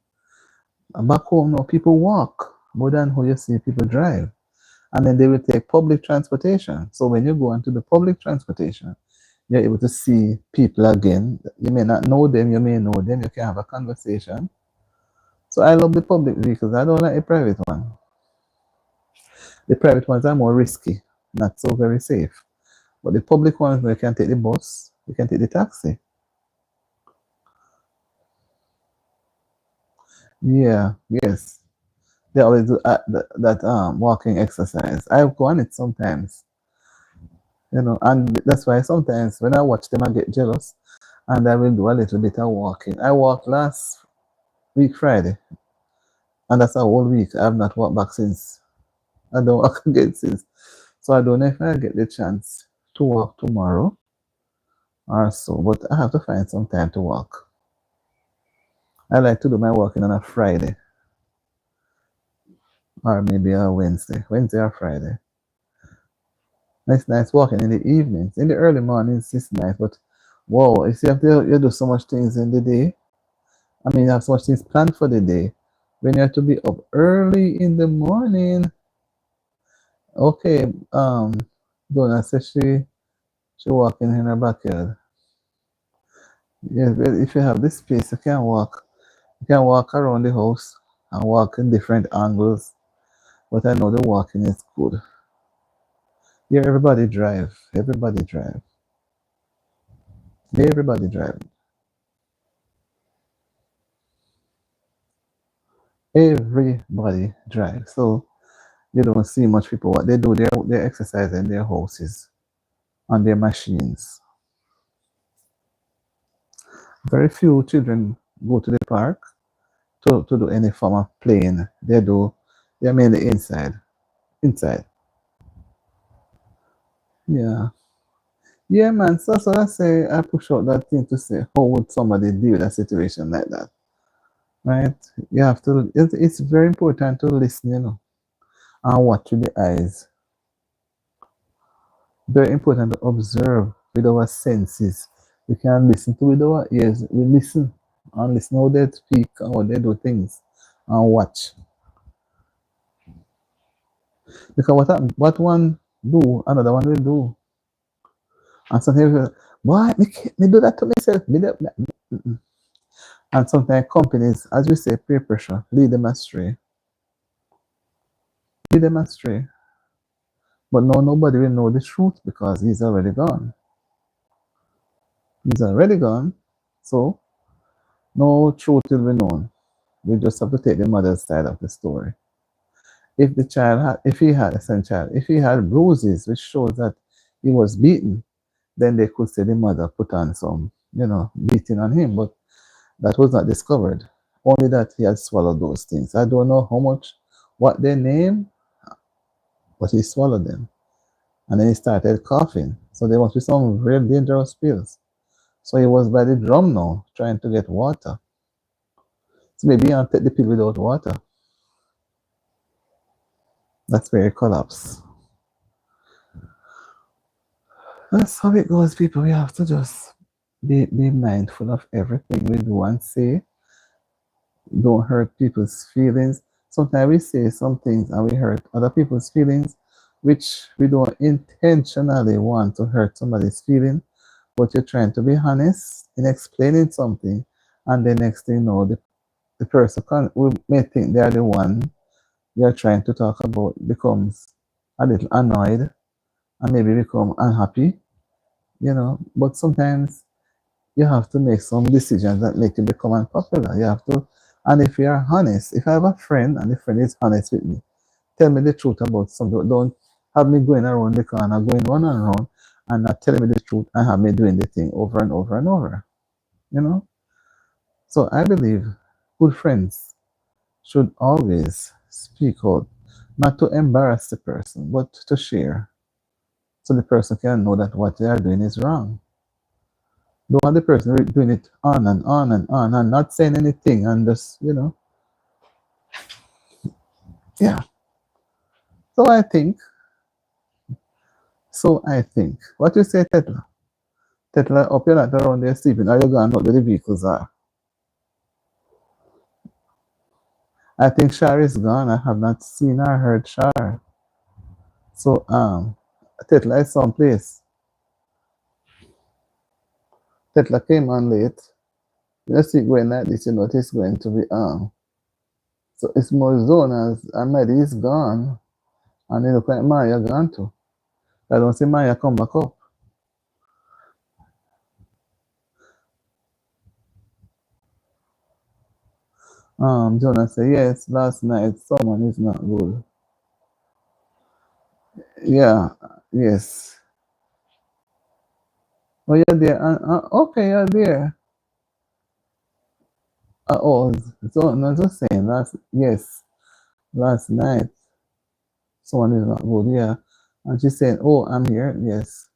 And back home now, people walk more than how you see people drive. And then they will take public transportation. So when you go onto the public transportation, you're able to see people again. You may not know them, you may know them, you can have a conversation. So I love the public vehicles. I don't like the private one. The private ones are more risky, not so very safe. But the public ones, you can take the bus, you can take the taxi. Yeah, yes. They always do that walking exercise. I go on it sometimes, and that's why sometimes when I watch them, I get jealous, and I will do a little bit of walking. I walked last week Friday, and that's a whole week. I have not walked back since. I don't walk again since. So I don't know if I get the chance to walk tomorrow or so, but I have to find some time to walk. I like to do my walking on a Friday or maybe a Wednesday or Friday. It's nice walking in the evenings. In the early mornings, it's nice, but whoa, if you do so much things in the day, I mean, you have so much things planned for the day. When you have to be up early in the morning, okay, Donna says she walking in her backyard. Yes, well, if you have this space, you can walk around the house and walk in different angles. But I know the walking is good. Yeah, everybody drive. Everybody drive. Everybody drive. Everybody drive. So you don't see much people. What they do, they exercise in their houses on their machines. Very few children go to the park to do any form of playing. They're mainly inside. Inside. Yeah. Yeah, man. So I say I push out that thing to say how would somebody deal with a situation like that? Right? You have to it's very important to listen, and watch with the eyes. Very important to observe with our senses. We can listen to with our ears. We listen and listen how they speak and how they do things and watch. Because what one do, another one will do. And sometimes, boy, me do that to myself. And sometimes companies, as we say, peer pressure, lead them astray. Lead them astray. But no, nobody will know the truth because he's already gone. He's already gone. So no truth will be known. We just have to take the mother's side of the story. If the child had, if he had a son child, if he had bruises, which shows that he was beaten, then they could say the mother put on some, beating on him. But that was not discovered. Only that he had swallowed those things. I don't know how much, what they name, but he swallowed them. And then he started coughing. So there must be some real dangerous pills. So he was by the drum now, trying to get water. So maybe he take the pill without water. That's where he collapsed. That's how it goes, people. We have to just be mindful of everything we do and say. Don't hurt people's feelings. Sometimes we say some things and we hurt other people's feelings, which we don't intentionally want to hurt somebody's feeling, but you're trying to be honest in explaining something, and the next thing you know, the person we may think they are the one you're trying to talk about becomes a little annoyed and maybe become unhappy, But sometimes you have to make some decisions that make you become unpopular. You have to, and if you are honest, if I have a friend and the friend is honest with me, tell me the truth about something. Don't have me going around the corner, going round and round, and not telling me the truth, and have me doing the thing over and over and over. You know? So I believe good friends should always speak out, not to embarrass the person, but to share, so the person can know that what they are doing is wrong. Don't want the person doing it on and on and on and not saying anything and just, yeah. So I think, what you say, Tetla? Tetla, up you're not around there sleeping, are you gone out where the vehicles are? I think Shar is gone. I have not seen or heard Shar. So, Tetla is someplace. Tetla came on late. You see, going like this, you know, it's going to be, so it's more Zonas, and Medi is gone. And then look like Maya gone too. I don't see Maya come back up. Jonas say, yes, last night someone is not good. Yeah, yes. Oh, you're there. Okay, you're there. So not just saying last night someone is not good. Yeah, and she said, "Oh, I'm here." Yes,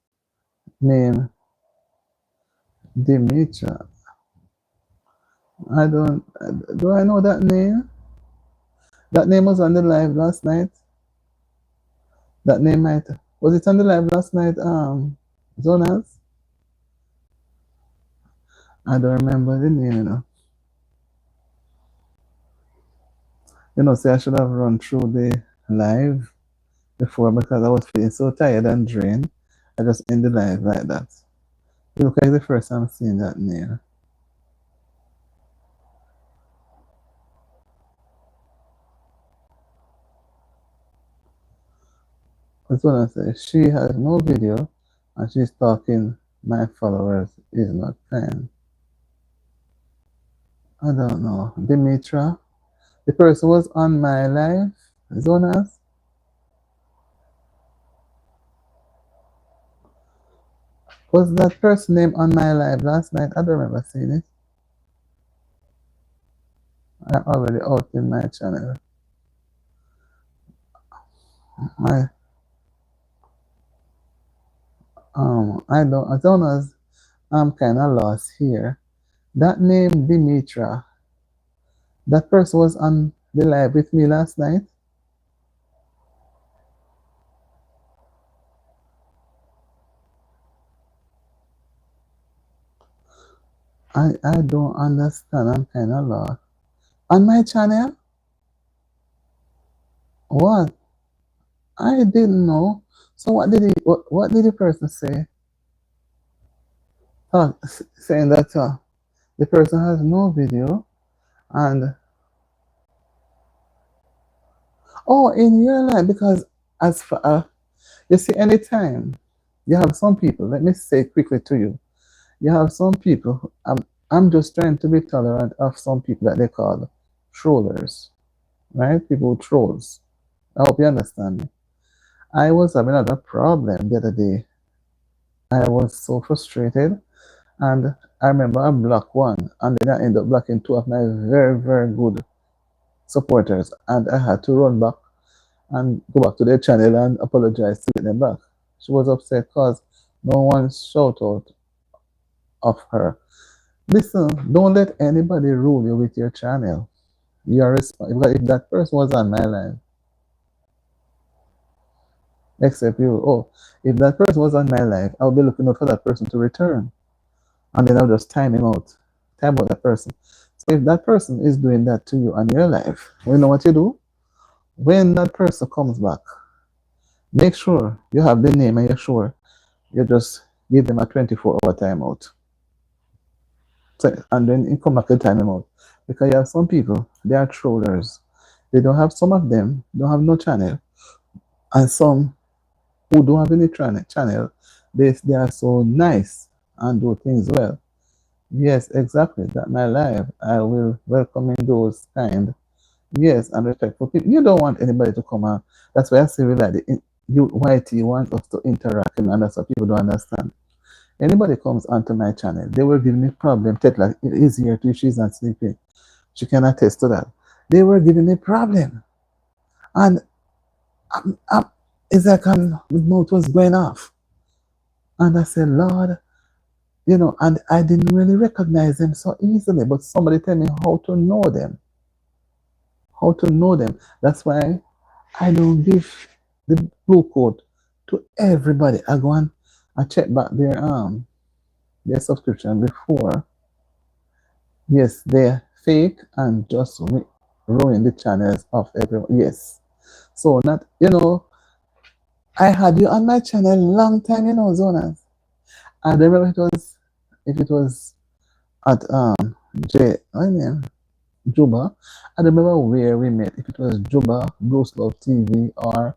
name Dimitra. I don't. Do I know that name? That name was on the live last night. That name might was it on the live last night? Zonas. I don't remember the name. Say I should have run through the live before because I was feeling so tired and drained. I just end the live like that. It looks like the first time seeing that name. That's what I say. She has no video and she's talking my followers is not kind. I don't know. Dimitra. The person was on my live. Zonas. Was that person name on my live last night? I don't remember seeing it. I'm already out in my channel. My I don't know. I'm kind of lost here. That name Dimitra. That person was on the live with me last night. I don't understand. I'm kind of lost. On my channel? What? I didn't know. So what did the person say? Saying that the person has no video and in your life because as for you see anytime you have some people. Let me say quickly to you. You have some people. I'm just trying to be tolerant of some people that they call trollers, right? People who trolls. I hope you understand me. I was having another problem the other day. I was so frustrated, and I remember I blocked one, and then I ended up blocking two of my very, very good supporters, and I had to run back and go back to their channel and apologize to get them back. She was upset because no one shout out of her. Listen, don't let anybody rule you with your channel. You are responsible. If that person was on my line, except you, if that person was on my life, I'll be looking out for that person to return. And then I'll just time him out. Time out that person. So if that person is doing that to you on your life, you know what you do? When that person comes back, make sure you have the name and you're sure you just give them a 24-hour timeout. So, and then you come back to time them out. Because you have some people, they are trollers. They don't have, some of them don't have no channel. And some who don't have any channel, they are so nice and do things well. Yes, exactly. That my life, I will welcome in those kind. Yes, and respectful people. You don't want anybody to come out. That's why I say we like you YT want us to interact, and that's what people don't understand. Anybody comes onto my channel, they were giving me problem. Tetla is here too, she's not sleeping. She can attest to that. They were giving me problem. And it's like my mouth was going off. And I said, Lord, and I didn't really recognize them so easily, but somebody tell me how to know them. How to know them. That's why I don't give the blue code to everybody. I go and I check back their subscription before. Yes, they're fake and just ruin the channels of everyone. Yes. So not, I had you on my channel long time, Zonas. I don't remember if it was at I mean Juba. I don't remember where we met. If it was Juba, Bruce Love TV, or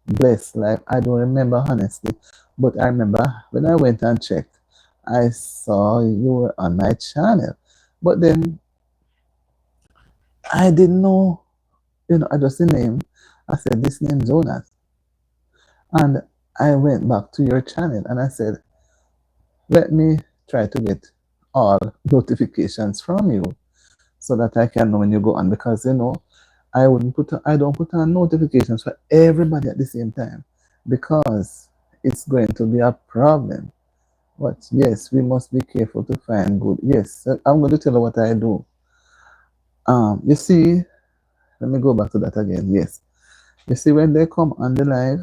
Bless Life, I don't remember honestly. But I remember when I went and checked, I saw you were on my channel. But then I didn't know, I just the name. I said, this name Jonas. And I went back to your channel and I said, let me try to get all notifications from you so that I can know when you go on, because I don't put on notifications for everybody at the same time, because it's going to be a problem. But yes, we must be careful to find good. Yes, I'm going to tell you what I do. You see, let me go back to that again. Yes, you see, when they come on the live,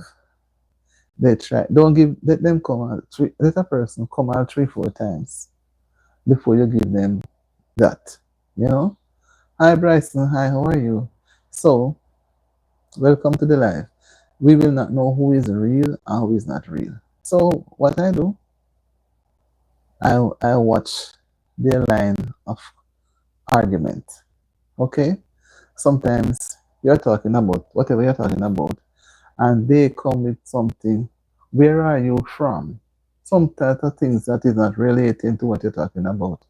they try. Don't let them come out let a person come out 3-4 times before you give them that. Hi Bryson, hi, how are you? So, welcome to the live. We will not know who is real and who is not real. So, what I do, I watch their line of argument. Okay? Sometimes you're talking about whatever you're talking about, and they come with something. Where are you from? Some type of things that is not relating to what you're talking about.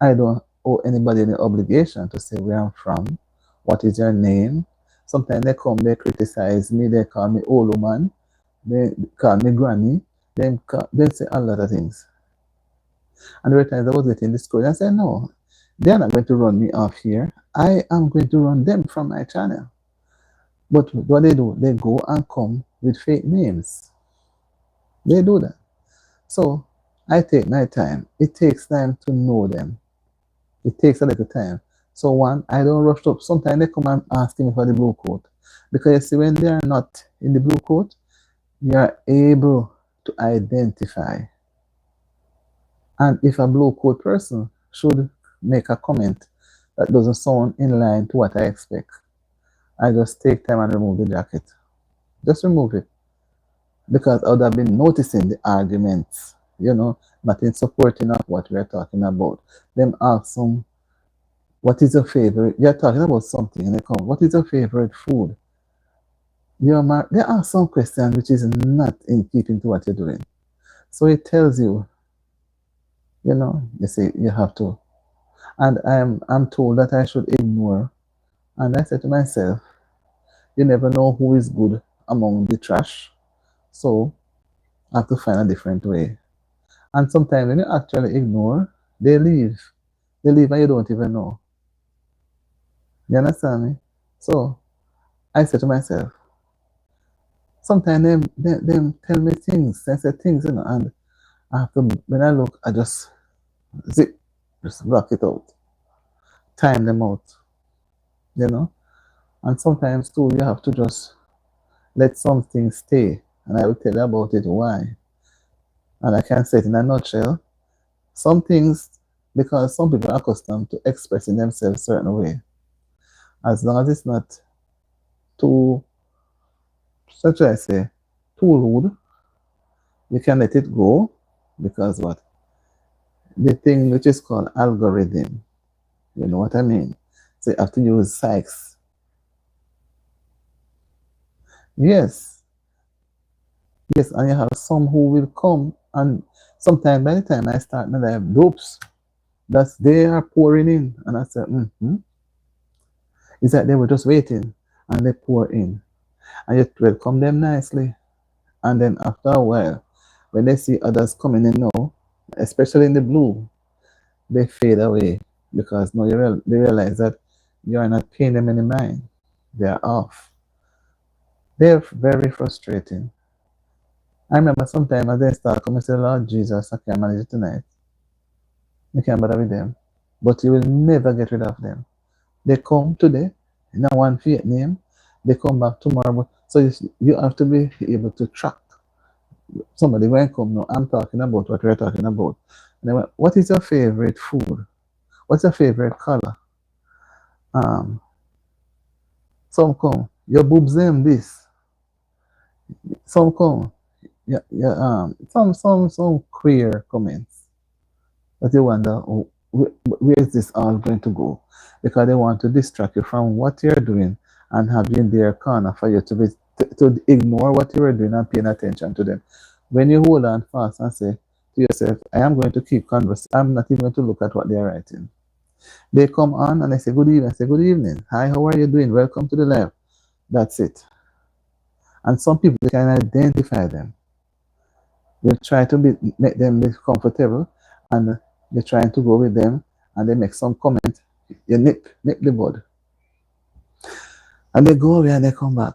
I don't owe anybody any obligation to say where I'm from, what is your name. Sometimes they come, they criticize me, they call me old woman, they call me granny, they say a lot of things. And there were times I was getting discouraged. I said, no, they're not going to run me off here. I am going to run them from my channel. But what they do, they go and come with fake names. They do that. So I take my time. It takes time to know them. It takes a little time. So one, I don't rush up. Sometimes they come and ask me for the blue coat. Because you see, when they are not in the blue coat, you are able to identify. And if a blue coat person should make a comment that doesn't sound in line to what I expect, I just take time and remove the jacket. Just remove it. Because I would have been noticing the arguments, not in supporting of what we're talking about. Them ask some, what is your favorite? You're talking about something and they come, what is your favorite food? They ask some questions which is not in keeping to what you're doing. So it tells you, you say you have to. And I'm told that I should ignore. And I said to myself, you never know who is good among the trash. So I have to find a different way. And sometimes when you actually ignore, they leave. They leave and you don't even know. You understand me? So I said to myself, sometimes them tell me things, they say things, and after when I look, I just block it out. Time them out. And sometimes too you have to just let some things stay. And I will tell you about it why. And I can say it in a nutshell. Some things, because some people are accustomed to expressing themselves a certain way. As long as it's not too, such as I say, too rude, you can let it go, because what? The thing which is called algorithm, you know what I mean? So you have to use Sykes. Yes, and you have some who will come, and sometimes by the time I start my live, oops, they are pouring in, and I said, It's like they were just waiting, and they pour in, and you welcome them nicely. And then after a while, when they see others coming in now, especially in the blue, they fade away because now they realize that you are not paying them any mind. They are off. They're very frustrating. I remember sometimes as they start coming, I say, Lord Jesus, I can't manage it tonight. You can't bother with them. But you will never get rid of them. They come today in a one faith name, they come back tomorrow. So you have to be able to track. Somebody when come now, I'm talking about what we're talking about. And they went, what is your favorite food? What's your favorite color? Um, some come, your boobs them this. Some come, yeah, some queer comments. But you wonder, oh, where is this all going to go? Because they want to distract you from what you're doing and have you in their corner for you to ignore what you were doing and paying attention to them. When you hold on fast and say to yourself, I am going to keep conversing, I'm not even going to look at what they are writing. They come on and I say, good evening. I say, good evening. Hi, how are you doing? Welcome to the live. That's it. And some people can identify them. You try to make them be comfortable and you're trying to go with them and they make some comment, you nip the bud. And they go away and they come back.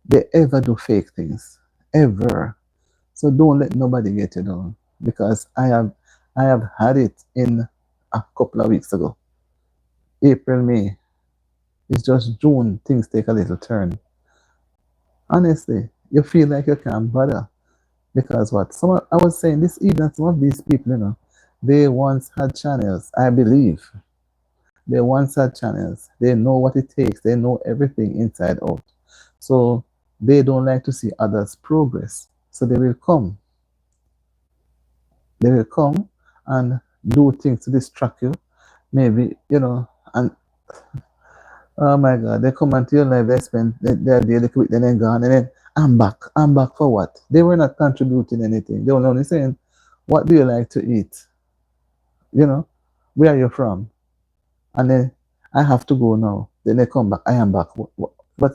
They ever do fake things. Ever. So don't let nobody get you down. Because I have had it in a couple of weeks ago. April, May. It's just June, things take a little turn. Honestly, you feel like you can't bother. Because what? I was saying this evening, some of these people, they once had channels, I believe. They once had channels. They know what it takes. They know everything inside out. So they don't like to see others progress. So they will come. They will come and do things to distract you. Maybe, and oh my God, they come into your life, they spend their daily quick, then they're gone, and then I'm back. I'm back for what? They were not contributing anything. They were only saying, what do you like to eat? Where are you from? And then I have to go now. Then they come back. I am back. But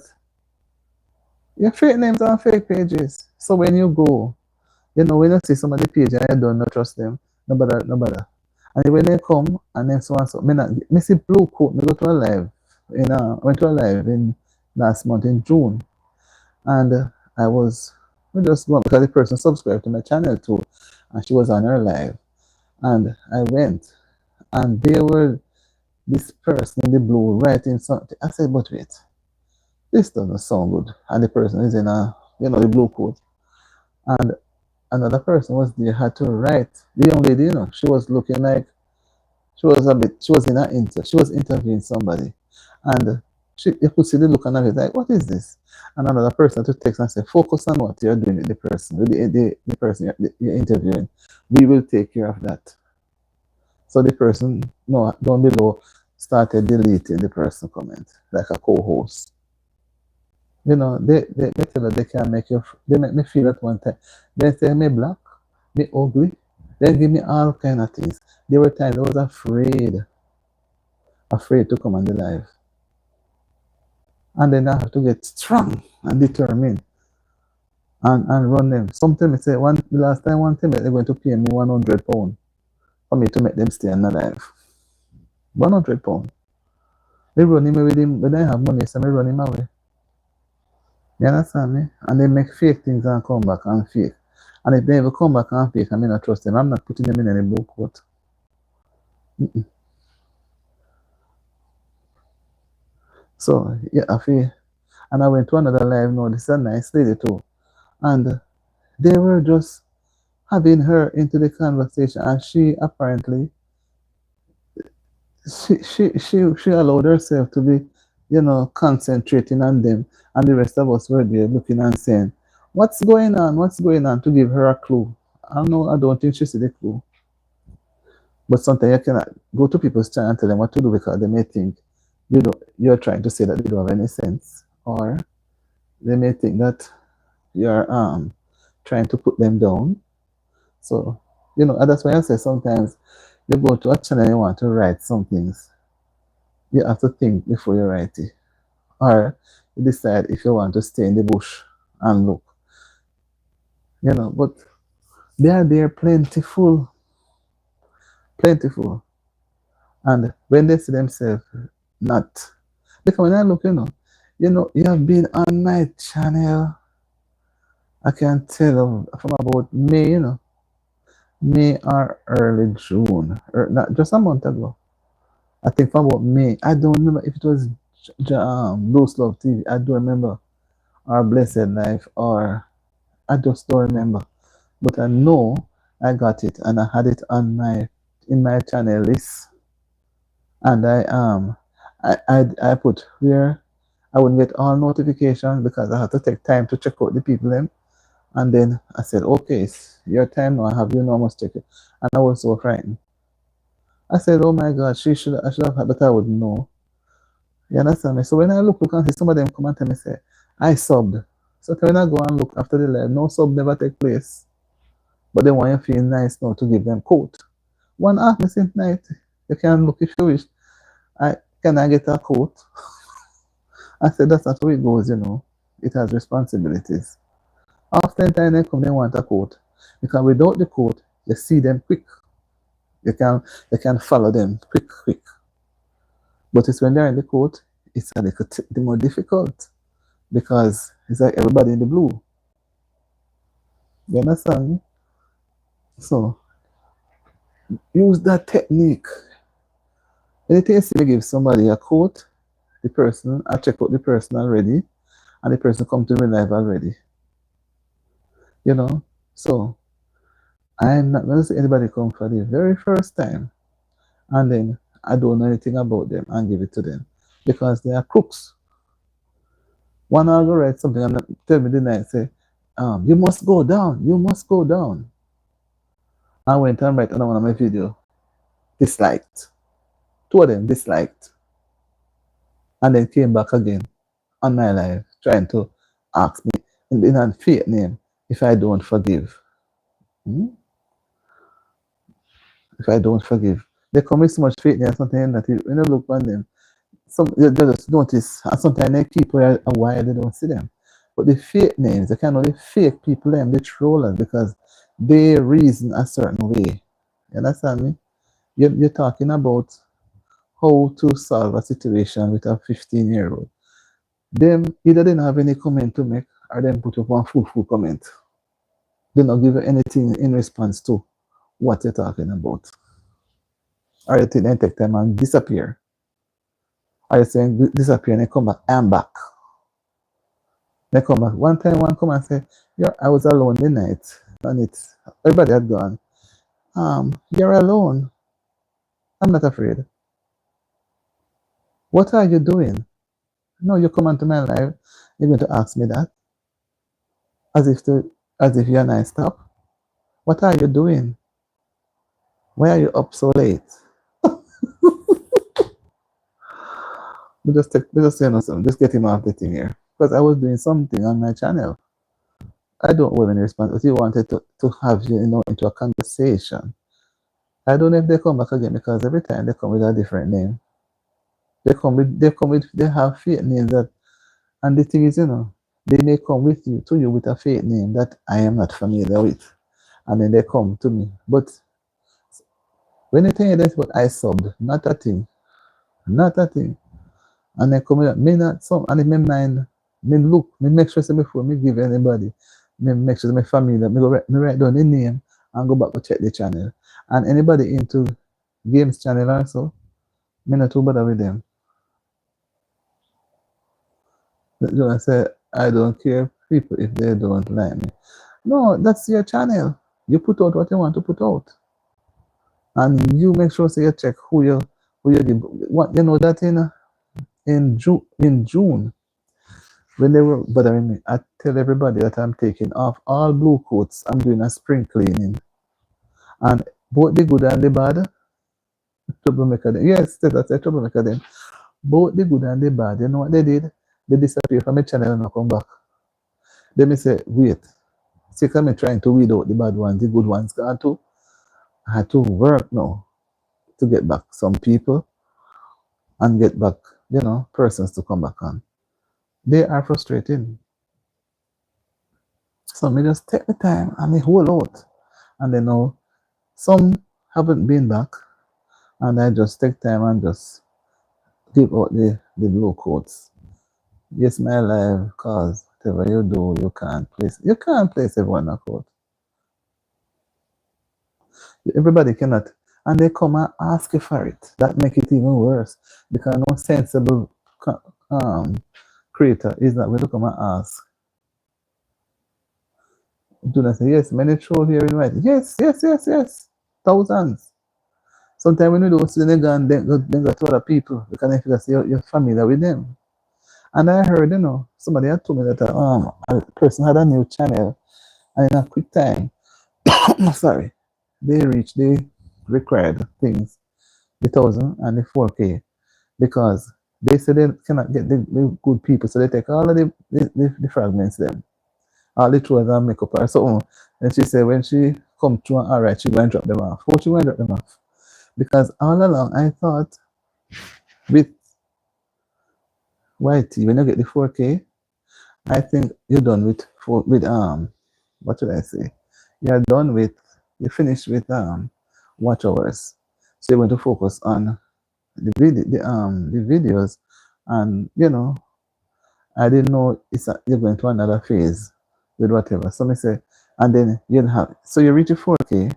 your fake names are fake pages. So when you go, when you see some of the page, I don't not trust them. Nobody. And when they come and then so and so, me see blue coat, me go to a live. Went to a live in last month in June. And we just going because the person subscribed to my channel too. And she was on her live. And I went. And they were this person in the blue writing something. I said, but wait, this doesn't sound good. And the person is in the blue coat. And another person was there, had to write. The young lady, she was looking like she was interviewing somebody. And you could see the look on her face like, what is this? And another person to text and say, focus on what you're doing with the person, with the person you're interviewing. We will take care of that. So the person, down below, started deleting the person comment, like a co-host. They tell her they can make you, they make me feel at one time. They say me black, me ugly. They give me all kind of things. There were times I was afraid to come on the live. And then I have to get strong and determined and run them. Sometimes say the last time one time they're going to pay me £100 for me to make them stay on the live. £100. They run him with him when I have money, so I run him away. You understand me? And they make fake things and come back and fake. And if they ever come back and fake, I mean, I trust them. I'm not putting them in any blue coat. So, yeah, I feel. And I went to another live now. This is a nice lady too. And they were just having her into the conversation. And she apparently, she allowed herself to be, concentrating on them. And the rest of us were there looking and saying, what's going on? What's going on? To give her a clue. I don't think she see the clue. But sometimes you cannot go to people's channel and tell them what to do because they may think you're trying to say that they don't have any sense. Or they may think that you're trying to put them down. So, that's why I say sometimes you go to a channel and you want to write some things. You have to think before you write it. Or you decide if you want to stay in the bush and look. you know, but they are there plentiful, plentiful. And when they see themselves not, because when I look, you have been on my channel, I can tell from about May, May or early June, or not just a month ago. I think from about May. I don't remember if it was Loose Love TV. I don't remember. Or Blessed Life, or I just don't remember. But I know I got it and I had it on my channel list. And I put where I wouldn't get all notifications because I had to take time to check out the people them. And then I said, okay, it's your time now. I have you now, must check it. And I was so frightened. I said, oh my God, I should have had, but I wouldn't know. You understand me? So when I look and see some of them come and tell me, say, I subbed. So when I go and look after the live, no sub never take place. But they want you feel nice now to give them quote. One asked me since night, you can look if you wish. Can I get a quote? I said, that's not how it goes, It has responsibilities. Oftentimes they come, they want a quote. Because without the quote, you see them quick. You can follow them quick. But it's when they're in the quote, it's a little more difficult. Because it's like everybody in the blue. You understand me? So use that technique. Anything you see me give somebody a quote, I check out the person already, and the person come to me live already. So I'm not gonna see anybody come for the very first time, and then I don't know anything about them and give it to them because they are crooks. One will go write something and tell me the night say, you must go down, you must go down. I went and write another one of my video, disliked. Two of them disliked. And then came back again on my live trying to ask me in a fake name if I don't forgive. If I don't forgive. They come with so much fake name, something that when you look on them, you just notice, and sometimes they keep a while they don't see them. But the fake names, they can only fake people them, the trollers, because they reason a certain way. You understand me? You're talking about how to solve a situation with a 15-year-old. Them either they don't have any comment to make or them put up one full comment. They don't give you anything in response to what you're talking about. Or you think they take time and disappear. Or you saying disappear and they come back, I'm back. They come back. One time one come and say, I was alone the night and everybody had gone. You're alone. I'm not afraid. What are you doing? No, you come onto my live, you're going to ask me that. As if you're nice stop. What are you doing? Why are you up so late? Just say something. Just get him off the thing here. Because I was doing something on my channel. I don't want any response. But he wanted to have you, into a conversation. I don't know if they come back again because every time they come with a different name. They have fake names and the thing is, they may come to you with a fake name that I am not familiar with. And then they come to me. But when they tell you that's what I subbed, not a thing. Not a thing. And they come with me not some and in my mind, me look, me make sure before me give anybody, me make sure my family, me write down the name and go back to check the channel. And anybody into games channel also, me not too bother with them. I say I don't care people if they don't like me. No, that's your channel. You put out what you want to put out. And you make sure you check who you give. What that in June, when they were bothering me, I tell everybody that I'm taking off all blue coats. I'm doing a spring cleaning. And both the good and the bad, troublemaker them. Yes, that's a troublemaker them. Both the good and the bad, you know what they did? They disappear from my channel and I come back. Then me say, wait. See, I'm trying to weed out the bad ones, the good ones gone too. I had to work now to get back some people and get back, persons to come back on. They are frustrating. So me just take the time and me hold out. And then now some haven't been back, and I just take time and just give out the blue coats. Yes, my life, cause whatever you do, you can't place everyone a coat. Everybody cannot, and they come and ask you for it. That make it even worse because no sensible um, creator is not going to come and ask. Do not say yes. Many troll here in right. Yes, yes, yes, yes. Thousands. Sometimes when you don't see them, they go to other people because they feel that you're familiar with them. And I heard, somebody had told me that a person had a new channel, and in a quick time, sorry, they reached the required things, the 1,000 and the 4K, because they said they cannot get the good people, so they take all of the fragments, them, all the trolls and make up or something. And she said when she come through, all right, she go and drop them off. How she go and drop them off? Because all along I thought with YT, when you get the 4K, I think you're done with what should I say? You're done with you finished with watch hours. So you want to focus on the videos, and I didn't know you're going to another phase with whatever. So me say, and then you'll have so you reach the 4K,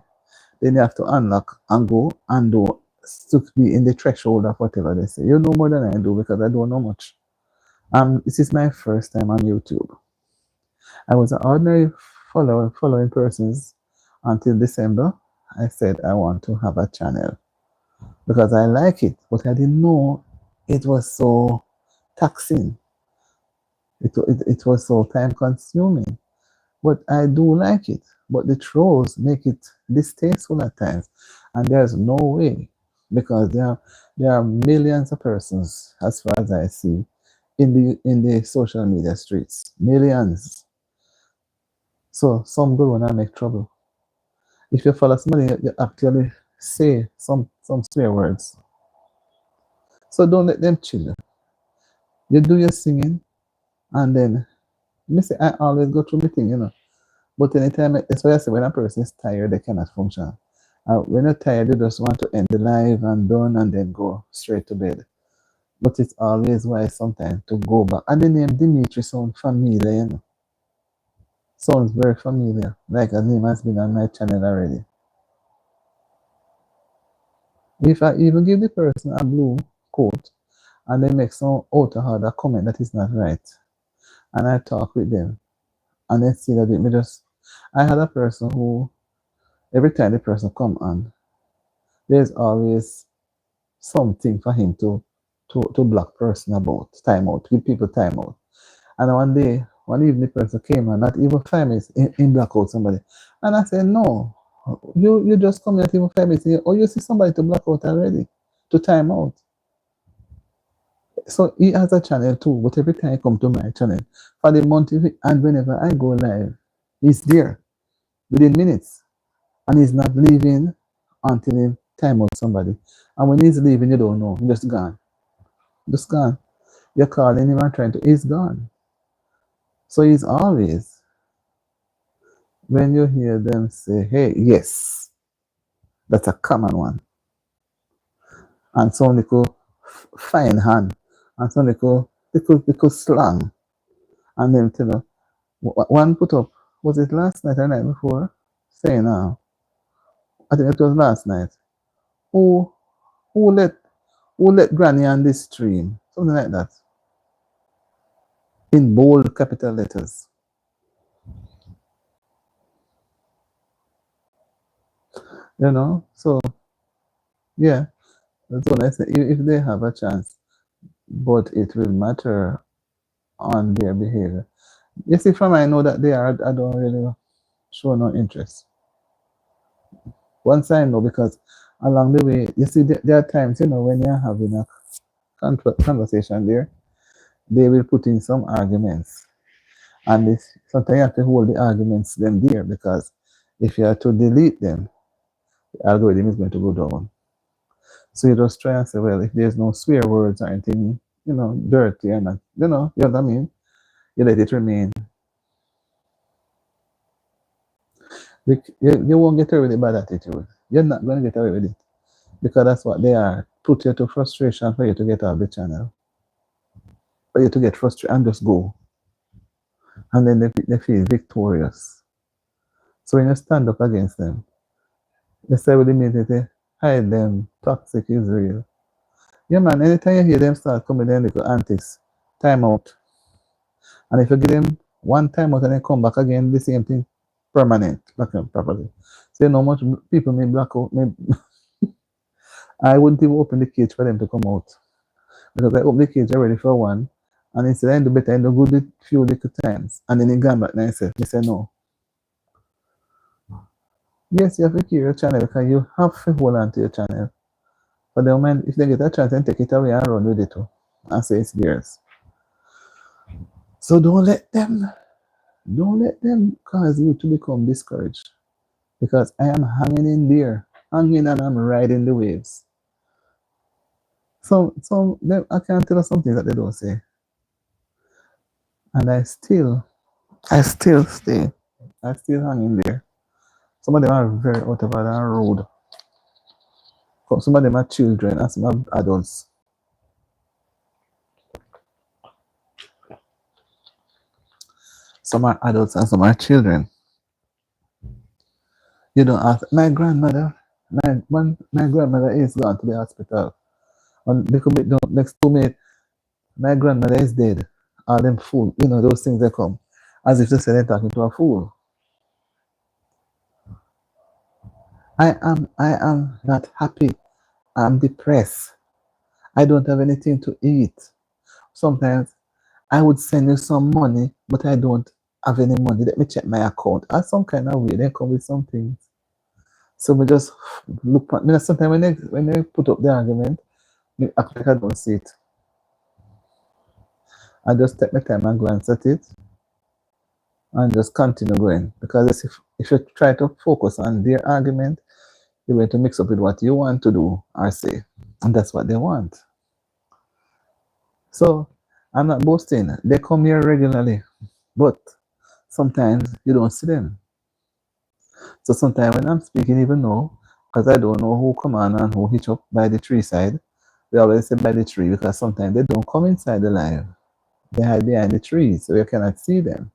then you have to unlock and go and do to be in the threshold of whatever they say. You know more than I do because I don't know much. This is my first time on YouTube. I was an ordinary following persons until December. I said I want to have a channel because I like it, but I didn't know it was so taxing. It was so time consuming. But I do like it. But the trolls make it distasteful at times. And there's no way because there are millions of persons, as far as I see, in the social media streets. Millions. So some go and make trouble. If you follow somebody, you actually say some swear words. So don't let them chill you. You do your singing, and then me say I always go through my thing. But anytime, that's why I say when a person is tired, they cannot function. When you're tired, you just want to end the live and done and then go straight to bed. But it's always wise sometimes to go back. And the name Dimitri sounds familiar. Sounds very familiar. Like a name has been on my channel already. If I even give the person a blue coat and they make some out of a comment that is not right, and I talk with them, and they see that I had a person who, every time the person come on, there's always something for him to block person about, time out, give people time out. And one evening, the person came and not even 5 minutes in block out somebody. And I said, no, you just come not even 5 minutes, or you see somebody to block out already, to time out. So he has a channel too, but every time I come to my channel, for the month, and whenever I go live, he's there within minutes. And he's not leaving until he time out somebody. And when he's leaving, you don't know, he's just gone. Just gone. You're calling him and trying to, he's gone. So he's always, when you hear them say, hey, yes, that's a common one. And some little fine hand, and some little slang. And then tell you, one put up, was it last night or night before? Saying, I think it was last night. Who who let who let Granny on this stream? Something like that. In bold capital letters. So yeah, that's what I say. If they have a chance, but it will matter on their behavior. You see, from I know that I don't really show no interest. Once I know, because along the way, you see, there are times, when you're having a conversation there, they will put in some arguments. And sometimes you have to hold the arguments them there, because if you are to delete them, the algorithm is going to go down. So you just try and say, well, if there's no swear words or anything, dirty and not, you know what I mean? You let it remain. You won't get away with the bad attitude. You're not going to get away with it because that's what they are. Put you to frustration for you to get off the channel, for you to get frustrated and just go. And then they feel victorious. So when you stand up against them, they say with immediately, hide them, toxic is real. Yeah, man, anytime you hear them start coming in little antics, time out. And if you give them one time out and then come back again, the same thing, permanent, back up properly. So you know much people may black out. I wouldn't even open the cage for them to come out. Because I open the cage already for one, and instead I do better, I do good with few little times. And then he gone back and I said, no. Yes, you have to keep your channel because you have to hold on to your channel. But the moment if they get a chance and take it away and run with it too, and say it's theirs. So don't let them cause you to become discouraged. Because I am hanging in there, hanging and I'm riding the waves. So I can't tell you something that they don't say. And I still stay. I still hang in there. Some of them are very out of our road. Some of them are children and some are adults. Some are adults and some are children. You don't ask. My grandmother is gone to the hospital. And next 2 minutes, my grandmother is dead. All them fool, those things that come. As if they say they're talking to a fool. I am not happy. I'm depressed. I don't have anything to eat. Sometimes I would send you some money, but I don't have any money. Let me check my account. Or some kind of way, they come with some things. So we just look at sometimes when they put up the argument, we act like I don't see it. I just take my time and glance at it and just continue going. Because if you try to focus on their argument, you're going to mix up with what you want to do or say. And that's what they want. So I'm not boasting. They come here regularly, but sometimes you don't see them. So sometimes when I'm speaking, even though, because I don't know who come on and who hitch up by the tree side, we always say by the tree because sometimes they don't come inside the live. They hide behind the trees, so you cannot see them.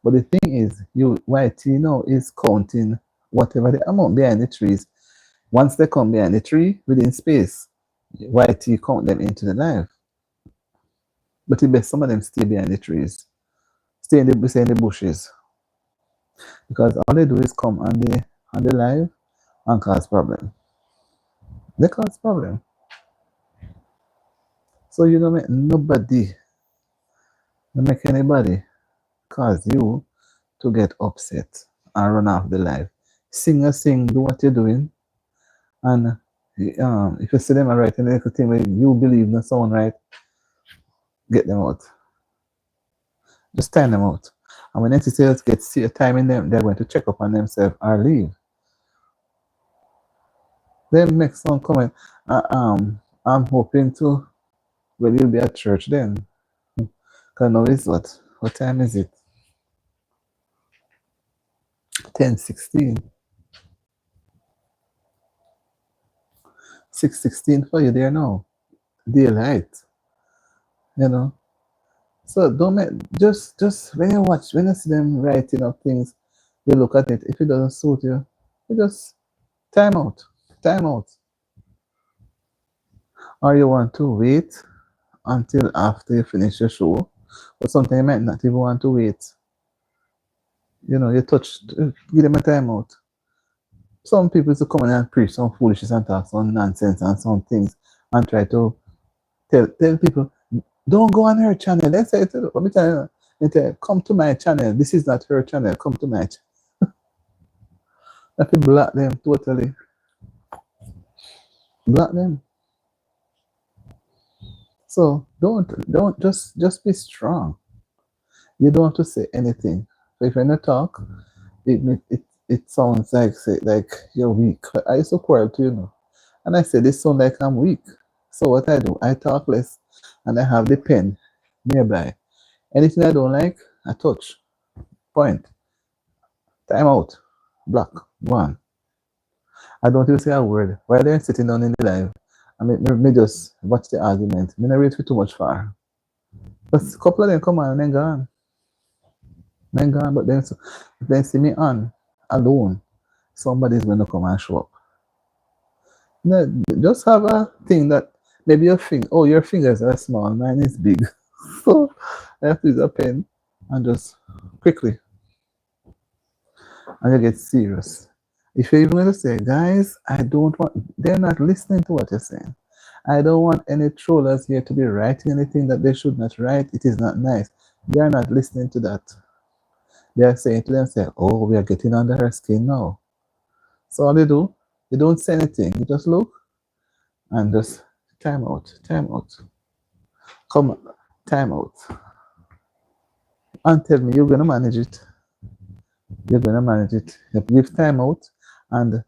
But the thing is, YT now is counting whatever the amount behind the trees. Once they come behind the tree, within space, YT count them into the live. But it best some of them stay behind the trees, stay in the bushes, because all they do is come on the live and cause problem. They cause problem. So you don't make nobody, don't make anybody cause you to get upset and run off the live. Sing, do what you're doing, and if you see them writing a little thing where you believe in someone right, get them out. Just time them out. And when entities get see a time in them, they're going to check up on themselves or leave. Then make some comment. I'm hoping to. Well, you'll be at church then. Because now it's what? What time is it? 10:16. 6:16 for you there now. Daylight. So don't make just when you see them writing up things, you look at it. If it doesn't suit you, you just time out. Or you want to wait until after you finish your show, but sometimes you might not even want to wait. You give them a time out. Some people to come in and preach some foolishness and talk some nonsense and some things and try to tell people, don't go on her channel. Let's say, let me tell you, come to my channel. This is not her channel. Come to my channel. Let me block them totally. Block them. So don't just be strong. You don't have to say anything. So if you're not talk, it sounds like you're weak. I used to quarrel to and I say this sounds like I'm weak. So what I do, I talk less, and I have the pen nearby. Anything I don't like, I touch. Point. Time out. Block. Go on. I don't even say a word. While they're sitting down in the live, I mean, me just watch the argument. Me not read for too much far. But a couple of them come on and then gone. Then gone, but then, if they see me on, alone, somebody's going to come and show up. No, just have a thing that maybe your fingers are small, mine is big. So I have to use a pen and just quickly, and you get serious. If you're even going to say, guys, I don't want, they're not listening to what you're saying. I don't want any trollers here to be writing anything that they should not write. It is not nice. They are not listening to that. They are saying to themselves, oh, we are getting under her skin now. So all they do, they don't say anything. They just look and just time out, time out. Come on, time out. And tell me you're gonna manage it. You're gonna manage it. You give time out, and